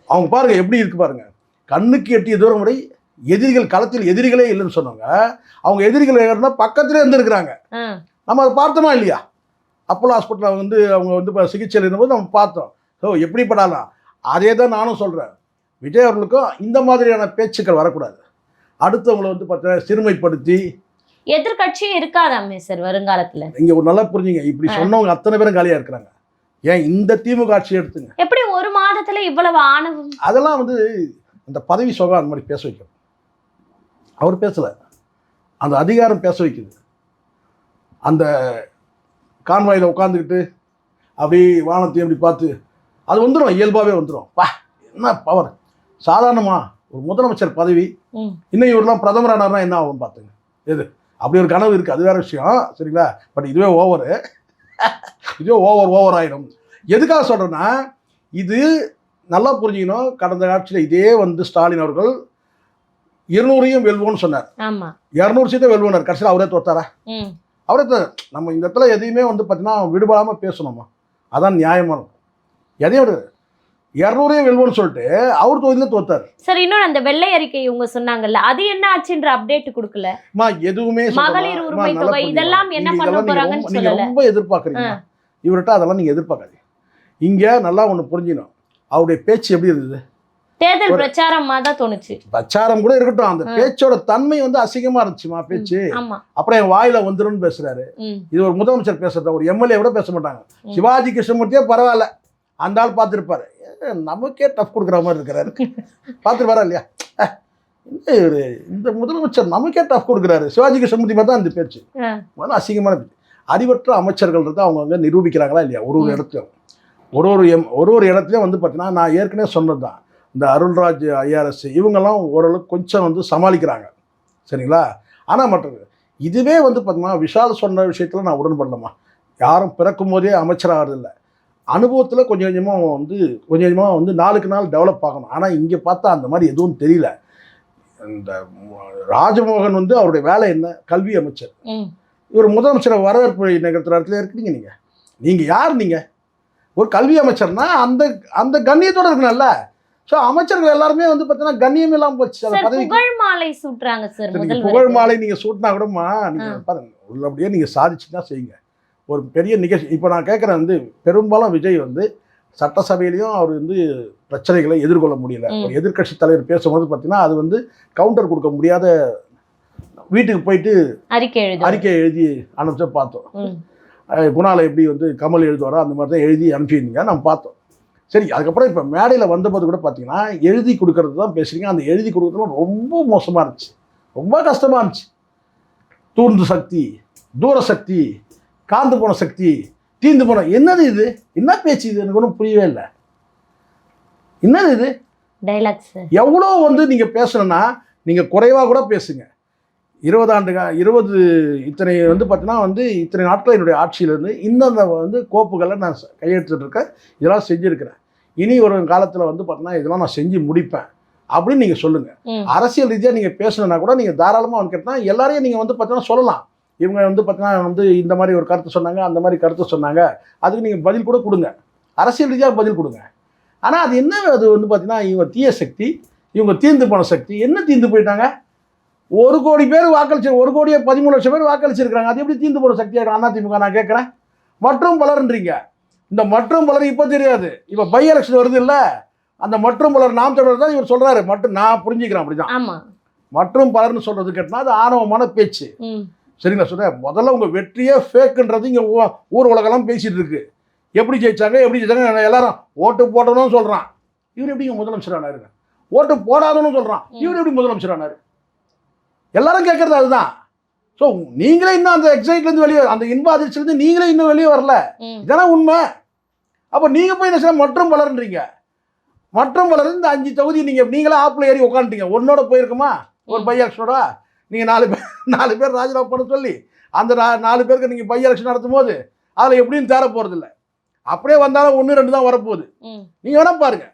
அவங்க பாருங்க எப்படி இருக்கு பாருங்க, கண்ணுக்கு எட்டிய தூரம் வரை எதிரிகள் களத்தில் எதிரிகளே இல்லைன்னு சொன்னாங்க. அவங்க எதிரிகள் பக்கத்திலே இருந்திருக்கிறாங்க. நம்ம அதை பார்த்தோமா இல்லையா? அப்போலோ ஹாஸ்பிட்டலில் வந்து அவங்க வந்து சிகிச்சையில் இருந்தபோது நம்ம பார்த்தோம். ஸோ எப்படிப்படாலாம் அதே தான் நானும் சொல்கிறேன். விஜய் அவர்களுக்கும் இந்த மாதிரியான பேச்சுக்கள் வரக்கூடாது. அடுத்தவங்களை வந்து பார்த்தா சிறுமைப்படுத்தி எதிர்கட்சியும் இருக்காதாமே சார் வருங்காலத்துல. நீங்க ஒரு நல்லா புரிஞ்சுங்க, இப்படி சொன்னவங்க அத்தனை பேரும் காலியா இருக்கிறாங்க. ஏன் இந்த திமுக ஆட்சி எடுத்துங்க, எப்படி ஒரு மாதத்துல இவ்வளவு ஆணவம்? அதெல்லாம் வந்து அந்த பதவி சுகம் அந்த மாதிரி பேச வைக்கும். அவர் பேசல, அந்த அதிகாரம் பேச வைக்குது. அந்த கான்வாயில் உட்காந்துக்கிட்டு அப்படி வானத்தையும் அப்படி பார்த்து அது வந்துடும், இயல்பாகவே வந்துடும். என்ன பவர்! சாதாரணமா ஒரு முதலமைச்சர் பதவி, இன்னும் இவரெல்லாம் பிரதமரானார்னா என்ன ஆகும் பார்த்துங்க. எது அப்படி ஒரு கனவு இருக்குது, அது வேற விஷயம், சரிங்களா? பட் இதுவே ஓவர் ஆயிடும். எதுக்காக சொல்கிறேன்னா, இது நல்லா புரிஞ்சுக்கணும். கடந்த ஆட்சியில் இதே வந்து ஸ்டாலின் அவர்கள் 200 வெல்வோன்னு சொன்னார், 200 சீட்டை வெல்வோனார். கடைசியில் அவரே தோத்தாரா? அவரே நம்ம இந்த இடத்துல எதையுமே வந்து பார்த்தீங்கன்னா விடுபடாமல் பேசணுமா, அதான் நியாயமான. எதையும் 200 வெல்வோன்னு சொல்லிட்டு அவர் தொகுதியில தோத்தார். சார் இன்னொன்று அந்த வெள்ளை அறிக்கை இவங்க சொன்னாங்கல்ல, அது என்ன ஆச்சுன்ற அப்டேட் கொடுக்கல. எதுவுமே மகளிர் உரிமை தொகை இதெல்லாம் என்ன பண்ண போறாங்கன்னு சொல்லல. ரொம்ப எதிர்பார்க்குறீங்க இவர்கிட்ட, அதெல்லாம் நீங்க எதிர்பார்க்காதீங்க. இங்க நல்லா ஒண்ணு புரிஞ்சிடும், அவருடைய பேச்சு எப்படி இருந்தது, தேர்தல் பிரச்சாரமா தான் தோணுச்சு. பிரச்சாரம் கூட இருக்கட்டும், அந்த பேச்சோட தன்மை வந்து அசிங்கமா இருந்துச்சுமா பேச்சு. அப்புறம் என் வாயில வந்துருன்னு பேசுறாரு. இது ஒரு முதலமைச்சர் பேசுறத ஒரு எம்எல்ஏ கூட பேச மாட்டாங்க. சிவாஜி கிருஷ்ணமூர்த்தியே பரவாயில்ல, அந்த ஆள் பார்த்துருப்பாரு, நமக்கே டஃப் கொடுக்குற மாதிரி இருக்கிறாரு, பார்த்துருப்பாரா இல்லையா? இந்த முதலமைச்சர் நமக்கே டஃப் கொடுக்குறாரு, சிவாஜி கிருஷ்ணமூர்த்தி மாதிரி தான் இந்த பேச்சு. அசிங்கமான பேச்சு. அறிவற்ற அமைச்சர்கள் இருந்தால் அவங்க நிரூபிக்கிறாங்களா இல்லையா? ஒரு இடத்துலையும் ஒரு இடத்துலையும் வந்து பார்த்தீங்கன்னா, நான் ஏற்கனவே சொன்னது தான், இந்த அருள்ராஜ் ஐஆர்எஸ் இவங்கெல்லாம் ஓரளவுக்கு கொஞ்சம் வந்து சமாளிக்கிறாங்க, சரிங்களா? ஆனால் மற்றது இதுவே வந்து பார்த்தீங்கன்னா விஷால் சொன்ன விஷயத்தில் நான் உடன்படலாமா? யாரும் பிறக்கும் போதே அமைச்சராகிறதில்லை, அனுபவத்தில் கொஞ்சம் கொஞ்சமாக வந்து நாளுக்கு நாள் டெவலப் ஆகணும். ஆனால் இங்கே பார்த்தா அந்த மாதிரி எதுவும் தெரியல. இந்த ராஜமோகன் வந்து அவருடைய வேலை என்ன, கல்வி அமைச்சர். இவர் முதலமைச்சரை வரவேற்பு நிகழ்த்துற இடத்துல இருக்கீங்க. நீங்கள் யார்? நீங்கள் ஒரு கல்வி அமைச்சர்னா அந்த கண்ணியத்தோடு இருக்கணும்ல. ஸோ அமைச்சர்கள் எல்லாருமே வந்து பார்த்தீங்கன்னா கண்ணியம் இல்லாமல் போச்சு. புகழ் மாலை சூட்டுறாங்க சார். புகழ் மாலை நீங்கள் சூட்டினா கூடமா நீங்கள் பாருங்க, உள்ளபடியே நீங்கள் சாதிச்சுன்னா செய்யுங்க. ஒரு பெரிய நிகழ்ச்சி. இப்போ நான் கேட்குறேன் வந்து, பெரும்பாலும் விஜய் வந்து சட்டசபையிலையும் அவர் வந்து பிரச்சனைகளை எதிர்கொள்ள முடியல. ஒரு எதிர்கட்சி தலைவர் பேசும்போது பார்த்தீங்கன்னா அது வந்து கவுண்டர் கொடுக்க முடியாத, வீட்டுக்கு போயிட்டு அறிக்கை எழுதி அனுப்பிச்சா பார்த்தோம். குணால எப்படி வந்து கமல் எழுதுவாரோ அந்த மாதிரி தான் எழுதி அனுப்பியிருந்தீங்க, நம்ம பார்த்தோம். சரி, அதுக்கப்புறம் இப்போ மேடையில் வந்தபோது கூட பார்த்தீங்கன்னா எழுதி கொடுக்கறது தான் பேசுறீங்க. அந்த எழுதி கொடுக்கறதுலாம் ரொம்ப மோசமாக இருந்துச்சு, ரொம்ப கஷ்டமாக இருந்துச்சு. தூண்டு சக்தி, தூர சக்தி, காந்து போன சக்தி, தீந்து போன, என்னது இது, என்ன பேச்சு இது, எனக்கு ஒன்றும் புரியவே இல்லை. என்னது இது டைலாக்ஸ்? எவ்வளோ வந்து நீங்கள் பேசணும்னா நீங்கள் குறைவாக கூட பேசுங்க. 20 இத்தனை வந்து பார்த்தீங்கன்னா வந்து இத்தனை நாட்கள் என்னுடைய ஆட்சியிலேருந்து இந்தந்த வந்து கோப்புகளை நான் கையெழுத்துட்டு இருக்கேன், இதெல்லாம் செஞ்சுருக்கிறேன், இனி ஒரு காலத்தில் வந்து பார்த்தீங்கன்னா இதெல்லாம் நான் செஞ்சு முடிப்பேன் அப்படின்னு நீங்கள் சொல்லுங்கள். அரசியல் ரீதியாக நீங்கள் பேசணுன்னா கூட நீங்கள் தாராளமாக வந்து கேட்டால் எல்லாரையும் நீங்கள் வந்து பார்த்தீங்கன்னா சொல்லலாம். இவங்க வந்து பார்த்தீங்கன்னா வந்து இந்த மாதிரி ஒரு கருத்து சொன்னாங்க, அந்த மாதிரி கருத்து சொன்னாங்க, அதுக்கு நீங்கள் பதில் கூட கொடுங்க, அரசியல் ரீதியாக பதில் கொடுங்க. ஆனால் அது என்ன, அது வந்து பார்த்தீங்கன்னா இவங்க தீய சக்தி, இவங்க தீர்ந்து போன சக்தி. என்ன தீர்ந்து போயிட்டாங்க? 1 கோடி பேர் வாக்களிச்சு, 1 கோடியே 13 லட்சம் பேர் வாக்களிச்சிருக்காங்க. அது எப்படி தீர்ந்து போன சக்தி ஆகிடும் அதிமுக? நான் கேட்குறேன். மற்றும் பலர்ன்றீங்க. இந்த மற்றும் பலர் இப்போ தெரியாது, இப்போ பை எலெக்ஷன் வருது இல்லை, அந்த மற்றும் பலர் நாம் தமிழர் தான் இவர் சொல்கிறாரு. மட்டும் நான் புரிஞ்சுக்கிறேன் அப்படிதான். மற்றும் பலர்னு சொல்கிறது கேட்டால் அது ஆணவமான பேச்சு. சரிங்களா? சொல்கிறேன், முதல்ல உங்கள் வெற்றியே ஃபேக்குன்றது இங்கே ஊர் உலகெல்லாம் பேசிகிட்டு இருக்கு. எப்படி ஜெயிச்சாங்க, எப்படி ஜெயிச்சாங்க, எல்லாரும் ஓட்டு போட்டணும்னு சொல்கிறான். இவர் எப்படி முதலமைச்சர் ஆனாருங்க? ஓட்டு போடாதன்னு சொல்கிறான், இவர் எப்படி முதலமைச்சர் ஆனார்? எல்லாரும் கேட்குறது அதுதான். ஸோ நீங்களே இன்னும் அந்த எக்ஸைட்லேருந்து வெளியே, அந்த இன்ப அதிர்ச்சியிலேருந்து நீங்களே இன்னும் வெளியே வரல. இதெல்லாம் உண்மை. அப்போ நீங்கள் போய் என்ன செய்ய மற்றும் பலர்ன்றீங்க. மற்றும் பலர் இந்த 5 தொகுதி நீங்களே ஆப்பில் ஏறி உட்காந்துட்டீங்க. ஒன்னோட போயிருக்குமா ஒரு பை எலெக்ஷனோட? நீங்கள் 4 பேர் ராஜினாமா பண்ண சொல்லி அந்த 4 பேருக்கு நீங்கள் பை எலெக்ஷன் நடத்தும் போது அதில் எப்படியும் தேர போகிறதில்ல. அப்படியே வந்தாலும் 1-2 தான் வரப்போகுது. நீங்கள் வேணா பாருங்க.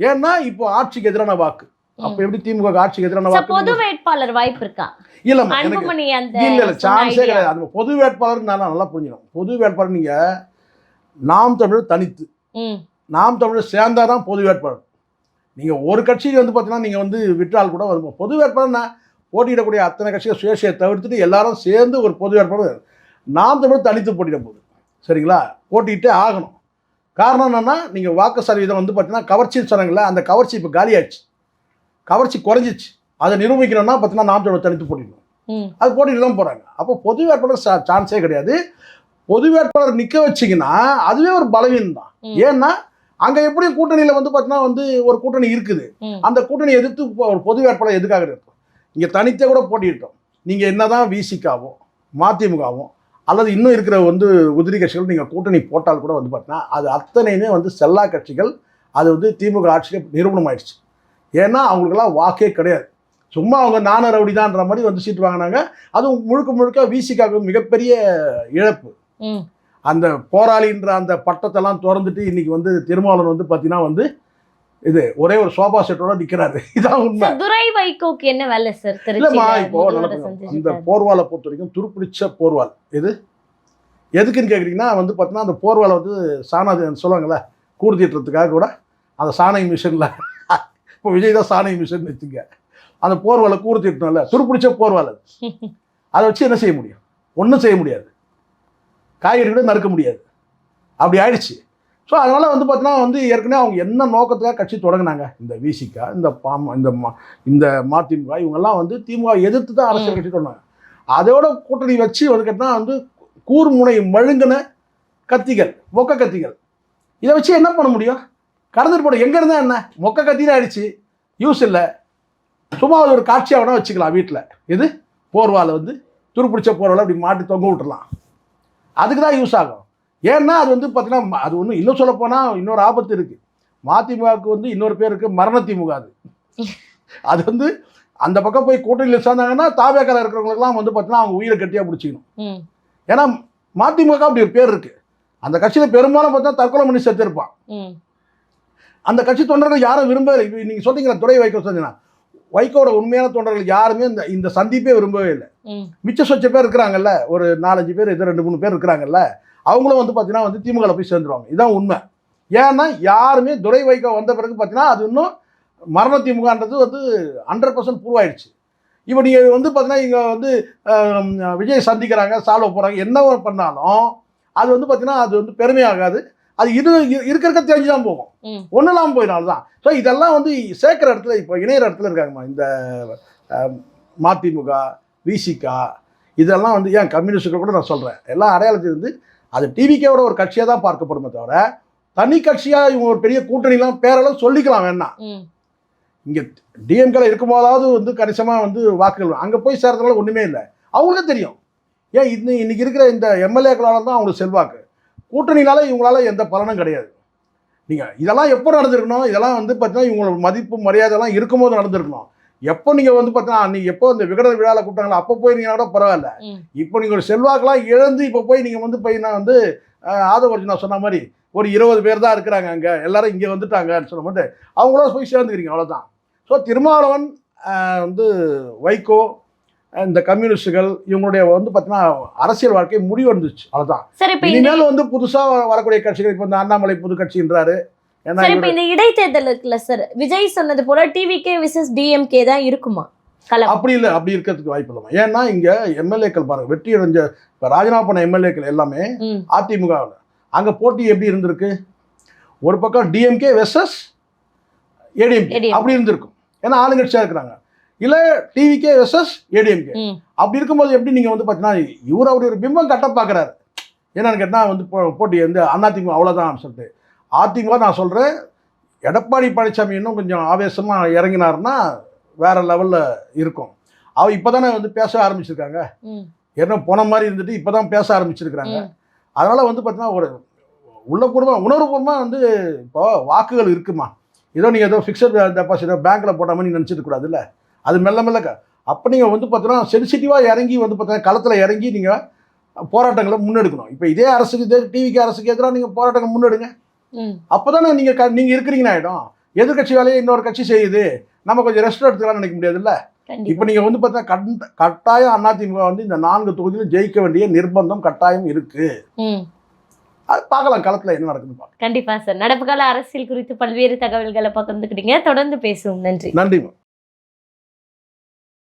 ஏன்னா இப்போ ஆட்சிக்கு எதிரான வாக்கு. அப்போ எப்படி திமுக ஆட்சிக்கு எதிரான வாக்கு? பொது வேட்பாளர் வாய்ப்பு இருக்கா? இல்லைம்மா, இல்லை, சான்ஸே கிடையாது. அந்த பொது வேட்பாளர் நல்லா புரிஞ்சிடும். பொது வேட்பாளர் நீங்கள் நாம் தமிழர் தனித்து, நாம் தமிழர் சேர்ந்தாதான் பொது வேட்பாளர். நீங்கள் ஒரு கட்சியில் வந்து பார்த்தீங்கன்னா நீங்கள் வந்து விட்டால் கூட வந்து பொது வேட்பாளர்னா போட்டியிடக்கூடிய அத்தனை கட்சிகள் சுயேட்சையை தவிர்த்துட்டு எல்லாரும் சேர்ந்து ஒரு பொது வேட்பாளர் நாம் தமிழர் தனித்து போட்டியிட போகுது. சரிங்களா? போட்டிகிட்டே ஆகணும். காரணம் என்னென்னா, நீங்கள் வாக்கு சதவீதம் வந்து பார்த்தீங்கன்னா கவர்ச்சின்னு சொன்னாங்கல்ல, அந்த கவர்ச்சி இப்போ காலியாகிடுச்சு, கவர்ச்சி குறைஞ்சிச்சு. அதை நிரூபிக்கணும்னா பார்த்தீங்கன்னா நாம் தமிழர் தனித்து போட்டிடணும். அது போட்டிட்டு தான் போகிறாங்க. அப்போ பொது வேட்பாளர் சான்ஸே கிடையாது. பொது வேட்பாளர் நிற்க வச்சிங்கன்னா அதுவே ஒரு பலவீனம் தான். ஏன்னா அங்கே எப்படியும் கூட்டணியில் வந்து பார்த்தீங்கன்னா வந்து ஒரு கூட்டணி இருக்குது. அந்த கூட்டணி எதிர்த்து ஒரு பொது வேட்பாளர் எதுக்காக இருக்கும்? இங்கே தனித்தே கூட போட்டிட்டோம். நீங்கள் என்ன தான் விசிகாவோ மதிமுகவோ அல்லது இன்னும் இருக்கிற வந்து உதிரி கட்சிகள் நீங்கள் கூட்டணி போட்டால் கூட வந்து பார்த்தீங்கன்னா அது அத்தனையுமே வந்து செல்லா கட்சிகள். அது வந்து திமுக ஆட்சிக்கு நிரூபணம் ஆயிடுச்சு. ஏன்னா அவங்களுக்கெல்லாம் வாக்கே கிடையாது. சும்மா அவங்க நானும் ரவுடி தான்ற மாதிரி வந்து சீட்டு வாங்கினாங்க. அதுவும் முழுக்க விசிகாவுக்கு மிகப்பெரிய இழப்பு. அந்த போராளின்ற அந்த பட்டத்தெல்லாம் திறந்துட்டு இன்னைக்கு வந்து திருமாவளவன் வந்து பார்த்தீங்கன்னா வந்து இது ஒரே ஒரு சோபா செட்டோட நிற்கிறாரு. இதான் உண்மை. துரை வைகோக்கு என்ன வேலை சார்? இல்லைம்மா, இப்போ அந்த போர்வாலை பொறுத்த வரைக்கும் துருப்பிடிச்ச போர்வால் இது எதுக்குன்னு கேட்குறீங்கன்னா வந்து பார்த்தீங்கன்னா அந்த போர்வாலை வந்து சொல்லுவாங்கள்ல கூடு தீட்டுறதுக்காக கூட அந்த சாணை மிஷினில் இப்போ விஜய் தான் சாணை மிஷின் வச்சுங்க. அந்த போர்வாலை கூடு தீட்டணும்ல, துருப்பிடிச்ச போர்வால் அதை வச்சு என்ன செய்ய முடியும்? ஒன்றும் செய்ய முடியாது. காய்கறி கூட நறுக்க முடியாது. அப்படி ஆயிடுச்சு. ஸோ அதனால் வந்து பார்த்தீங்கன்னா வந்து ஏற்கனவே அவங்க என்ன நோக்கத்துக்காக கட்சி தொடங்கினாங்க, இந்த விசிகா, இந்த மதிமுக, இவங்கெல்லாம் வந்து திமுக எதிர்த்து தான் அரசியல் கட்சி தொடங்கினாங்க. அதோட கூட்டணி வச்சு வந்து கேட்டால் வந்து கூர்முனை மழுங்கின கத்திகள், மொக்க கத்திகள். இதை வச்சு என்ன பண்ண முடியும்? கடந்துட்டு போட எங்கே இருந்தால் என்ன, மொக்க கத்தி தான் ஆயிடுச்சு, யூஸ் இல்லை. சும்மா ஒரு காட்சியாக வேணால் வச்சுக்கலாம் வீட்டில். இது போர்வாலை வந்து துருப்பிடிச்ச போர்வாலை அப்படி மாட்டி தொங்க விட்டுடலாம். அதுக்கு தான் யூஸ் ஆகும். ஏன்னா அது வந்து பார்த்தீங்கன்னா அது ஒன்று இன்னும் சொல்லப்போனால் இன்னொரு ஆபத்து இருக்குது. மதிமுகவுக்கு வந்து இன்னொரு பேர் இருக்குது, மரண திமுக. அது வந்து அந்த பக்கம் போய் கூட்டணியில் சேர்ந்தாங்கன்னா தாவேக்கால இருக்கிறவங்களுக்குலாம் வந்து பார்த்தீங்கன்னா அவங்க உயிரை கட்டியாக பிடிச்சிக்கணும். ஏன்னா மதிமுக அப்படி ஒரு பேர் இருக்குது. அந்த கட்சியில் பெரும்பாலும் பார்த்தா தற்கொலை பண்ணி செத்துருப்பான். அந்த கட்சி தொண்டர்கள் யாரும் விரும்பவே இல்லை. நீங்கள் சொல்றீங்களா துரை வைகோ சொன்னீங்கன்னா, வைகோட உண்மையான தொண்டர்கள் யாருமே இந்த சந்திப்பே விரும்பவே இல்லை. மிச்ச சொச்ச பேர் இருக்கிறாங்கல்ல, ஒரு 4-5 பேர், 2-3 பேர் இருக்கிறாங்கல்ல, அவங்களும் வந்து பார்த்தீங்கன்னா வந்து திமுக போய் சேர்ந்துருவாங்க. இதுதான் உண்மை. ஏன்னா யாருமே துரை வைகோ வந்த பிறகு பார்த்தீங்கன்னா அது இன்னும் மரண திமுகன்றது வந்து 100% ப்ரூவ் ஆயிடுச்சு. இப்போ நீங்கள் வந்து பார்த்தீங்கன்னா இங்கே வந்து விஜய் சந்திக்கிறாங்க, சால்வ் போகிறாங்க, என்ன பண்ணாலும் அது வந்து பார்த்தீங்கன்னா அது வந்து பெருமையாகாது. அது இருக்க தெரிஞ்சு தான் போகும், ஒன்றும் இல்லாமல் போயினால தான். ஸோ இதெல்லாம் வந்து சேர்க்குற இடத்துல இப்போ இணையிற இடத்துல இருக்காங்கம்மா இந்த மதிமுக, விசிகா, இதெல்லாம் வந்து ஏன் கம்யூனிஸ்டுகள் கூட நான் சொல்கிறேன், எல்லாம் அடையாளத்தில் இருந்து அது டிவிக்கோட ஒரு கட்சியாக தான் பார்க்கப்படுமே தவிர தனி கட்சியா இவங்க ஒரு பெரிய கூட்டணிலாம் பேரெல்லாம் சொல்லிக்கலாம் வேணா. இங்க டிஎம்கேல இருக்கும்போதாவது வந்து கணிசமா வந்து வாக்குகள் அங்க போய் சேர்றதுனால ஒண்ணுமே இல்லை. அவங்களுக்கே தெரியும். ஏன் இன்னைக்கு இருக்கிற இந்த எம்எல்ஏக்களால தான் அவங்களுக்கு செல்வாக்கு. கூட்டணினால இவங்களால எந்த பலனும் கிடையாது. நீங்க இதெல்லாம் எப்போ நடந்திருக்கணும்? இதெல்லாம் வந்து பார்த்தீங்கன்னா இவங்களோட மதிப்பு மரியாதைலாம் இருக்கும்போது நடந்திருக்கணும். எப்போ நீங்க வந்து பார்த்தீங்கன்னா நீங்க எப்போ இந்த விகடன் விழாவில் கூப்பிட்டாங்களோ அப்போ போயிருந்தீங்கன்னா கூட பரவாயில்ல. இப்போ நீங்க ஒரு செல்வாக்கெல்லாம் இழந்து இப்போ போய் நீங்க வந்து போய் நான் வந்து ஆதவர்ஜுனா சொன்ன மாதிரி ஒரு 20 பேர் தான் இருக்கிறாங்க அங்கே, எல்லாரும் இங்கே வந்துட்டாங்கன்னு சொல்ல மாட்டு அவங்களோட போய் சேர்ந்துக்கிறீங்க, அவ்வளோதான். ஸோ திருமாவளவன் வந்து வைகோ இந்த கம்யூனிஸ்டுகள் இவங்களுடைய வந்து பார்த்தீங்கன்னா அரசியல் வாழ்க்கை முடிவு வந்துச்சு, அவ்வளோதான். இனிமேல் வந்து புதுசாக வரக்கூடிய கட்சிகள் இப்போ இந்த அண்ணாமலை புது கட்சின்றாரு. சரி, இப்போ இந்த இடைத்தேர்தல் இருக்குல்ல சார், விஜய் சொன்னது போல டிவிகே விசஸ் டிஎம்கே தான் இருக்குமா? அப்படி இல்லை, அப்படி இருக்கிறதுக்கு வாய்ப்பு இல்லைமா. ஏன்னா இங்க எம்எல்ஏக்கள் பாருங்க, வெற்றி அடைஞ்ச இப்போ ராஜினாமா பண்ண எம்எல்ஏக்கள் எல்லாமே அதிமுகவில். அங்கே போட்டி எப்படி இருந்திருக்கு? ஒரு பக்கம் டிஎம்கே வெர்சஸ் ஏடிஎம்கே அப்படி இருந்திருக்கும். ஏன்னா ஆளுங்கட்சியாக இருக்கிறாங்க. இல்லை டிவிகே வெர்சஸ் ஏடிஎம்கே அப்படி இருக்கும்போது எப்படி நீங்கள் வந்து பார்த்தீங்கன்னா இவர் அப்படி ஒரு பிம்பம் கட்ட பார்க்குறாரு. என்னன்னு கேட்டால் வந்து போட்டி வந்து அதிமுக அவ்வளோதான் சொல்லிட்டு. அதிமுக நான் சொல்கிறேன், எடப்பாடி பழனிசாமி இன்னும் கொஞ்சம் ஆவேசமாக இறங்கினாருன்னா வேற லெவலில் இருக்கும். இப்போ தானே வந்து பேச ஆரம்பிச்சிருக்காங்க. ஏன்னா போன மாதிரி இருந்துட்டு இப்போ தான் பேச ஆரம்பிச்சிருக்கிறாங்க. அதனால் வந்து பார்த்தீங்கன்னா ஒரு உள்ளபூர்வமாக உணர்வுபூர்வமாக வந்து இப்போ வாக்குகள் இருக்குமா, ஏதோ நீங்கள் ஏதோ ஃபிக்ஸட் டெபாசிட் பேங்க்கில் போட்ட மாதிரி நினச்சிட்டு கூடாதுல்ல. அது மெல்ல மெல்ல அப்போ நீங்கள் வந்து பார்த்தீங்கன்னா சென்சிட்டிவாக இறங்கி வந்து பார்த்தீங்கன்னா களத்தில் இறங்கி நீங்கள் போராட்டங்களை முன்னெடுக்கணும். இப்போ இதே அரசுக்கு இதே டிவிக்கு அரசுக்கு எதிராக நீங்கள் போராட்டங்கள் முன்னெடுங்க. அப்போ தானே நீங்கள் இருக்கிறீங்கன்னு ஆகிடும். எதிர்கட்சி வேலையை இன்னொரு கட்சி செய்யுது, நம்ம கொஞ்சம் ரெஸ்ட் எடுத்துக்கலாம்னு நினைக்க முடியாதுல்ல. இப்போ நீங்கள் வந்து பார்த்தீங்கன்னா கட்டாயம் அதிமுக வந்து இந்த 4 தொகுதியிலும் ஜெயிக்க வேண்டிய நிர்பந்தம் கட்டாயம் இருக்கு. அது பார்க்கலாம் களத்தில் என்ன நடக்குதுன்னு. கண்டிப்பா சார், நடப்பு கால அரசியல் குறித்து பல்வேறு தகவல்களை பகிர்ந்துக்கிட்டீங்க. தொடர்ந்து பேசுவோம். நன்றி. நன்றி.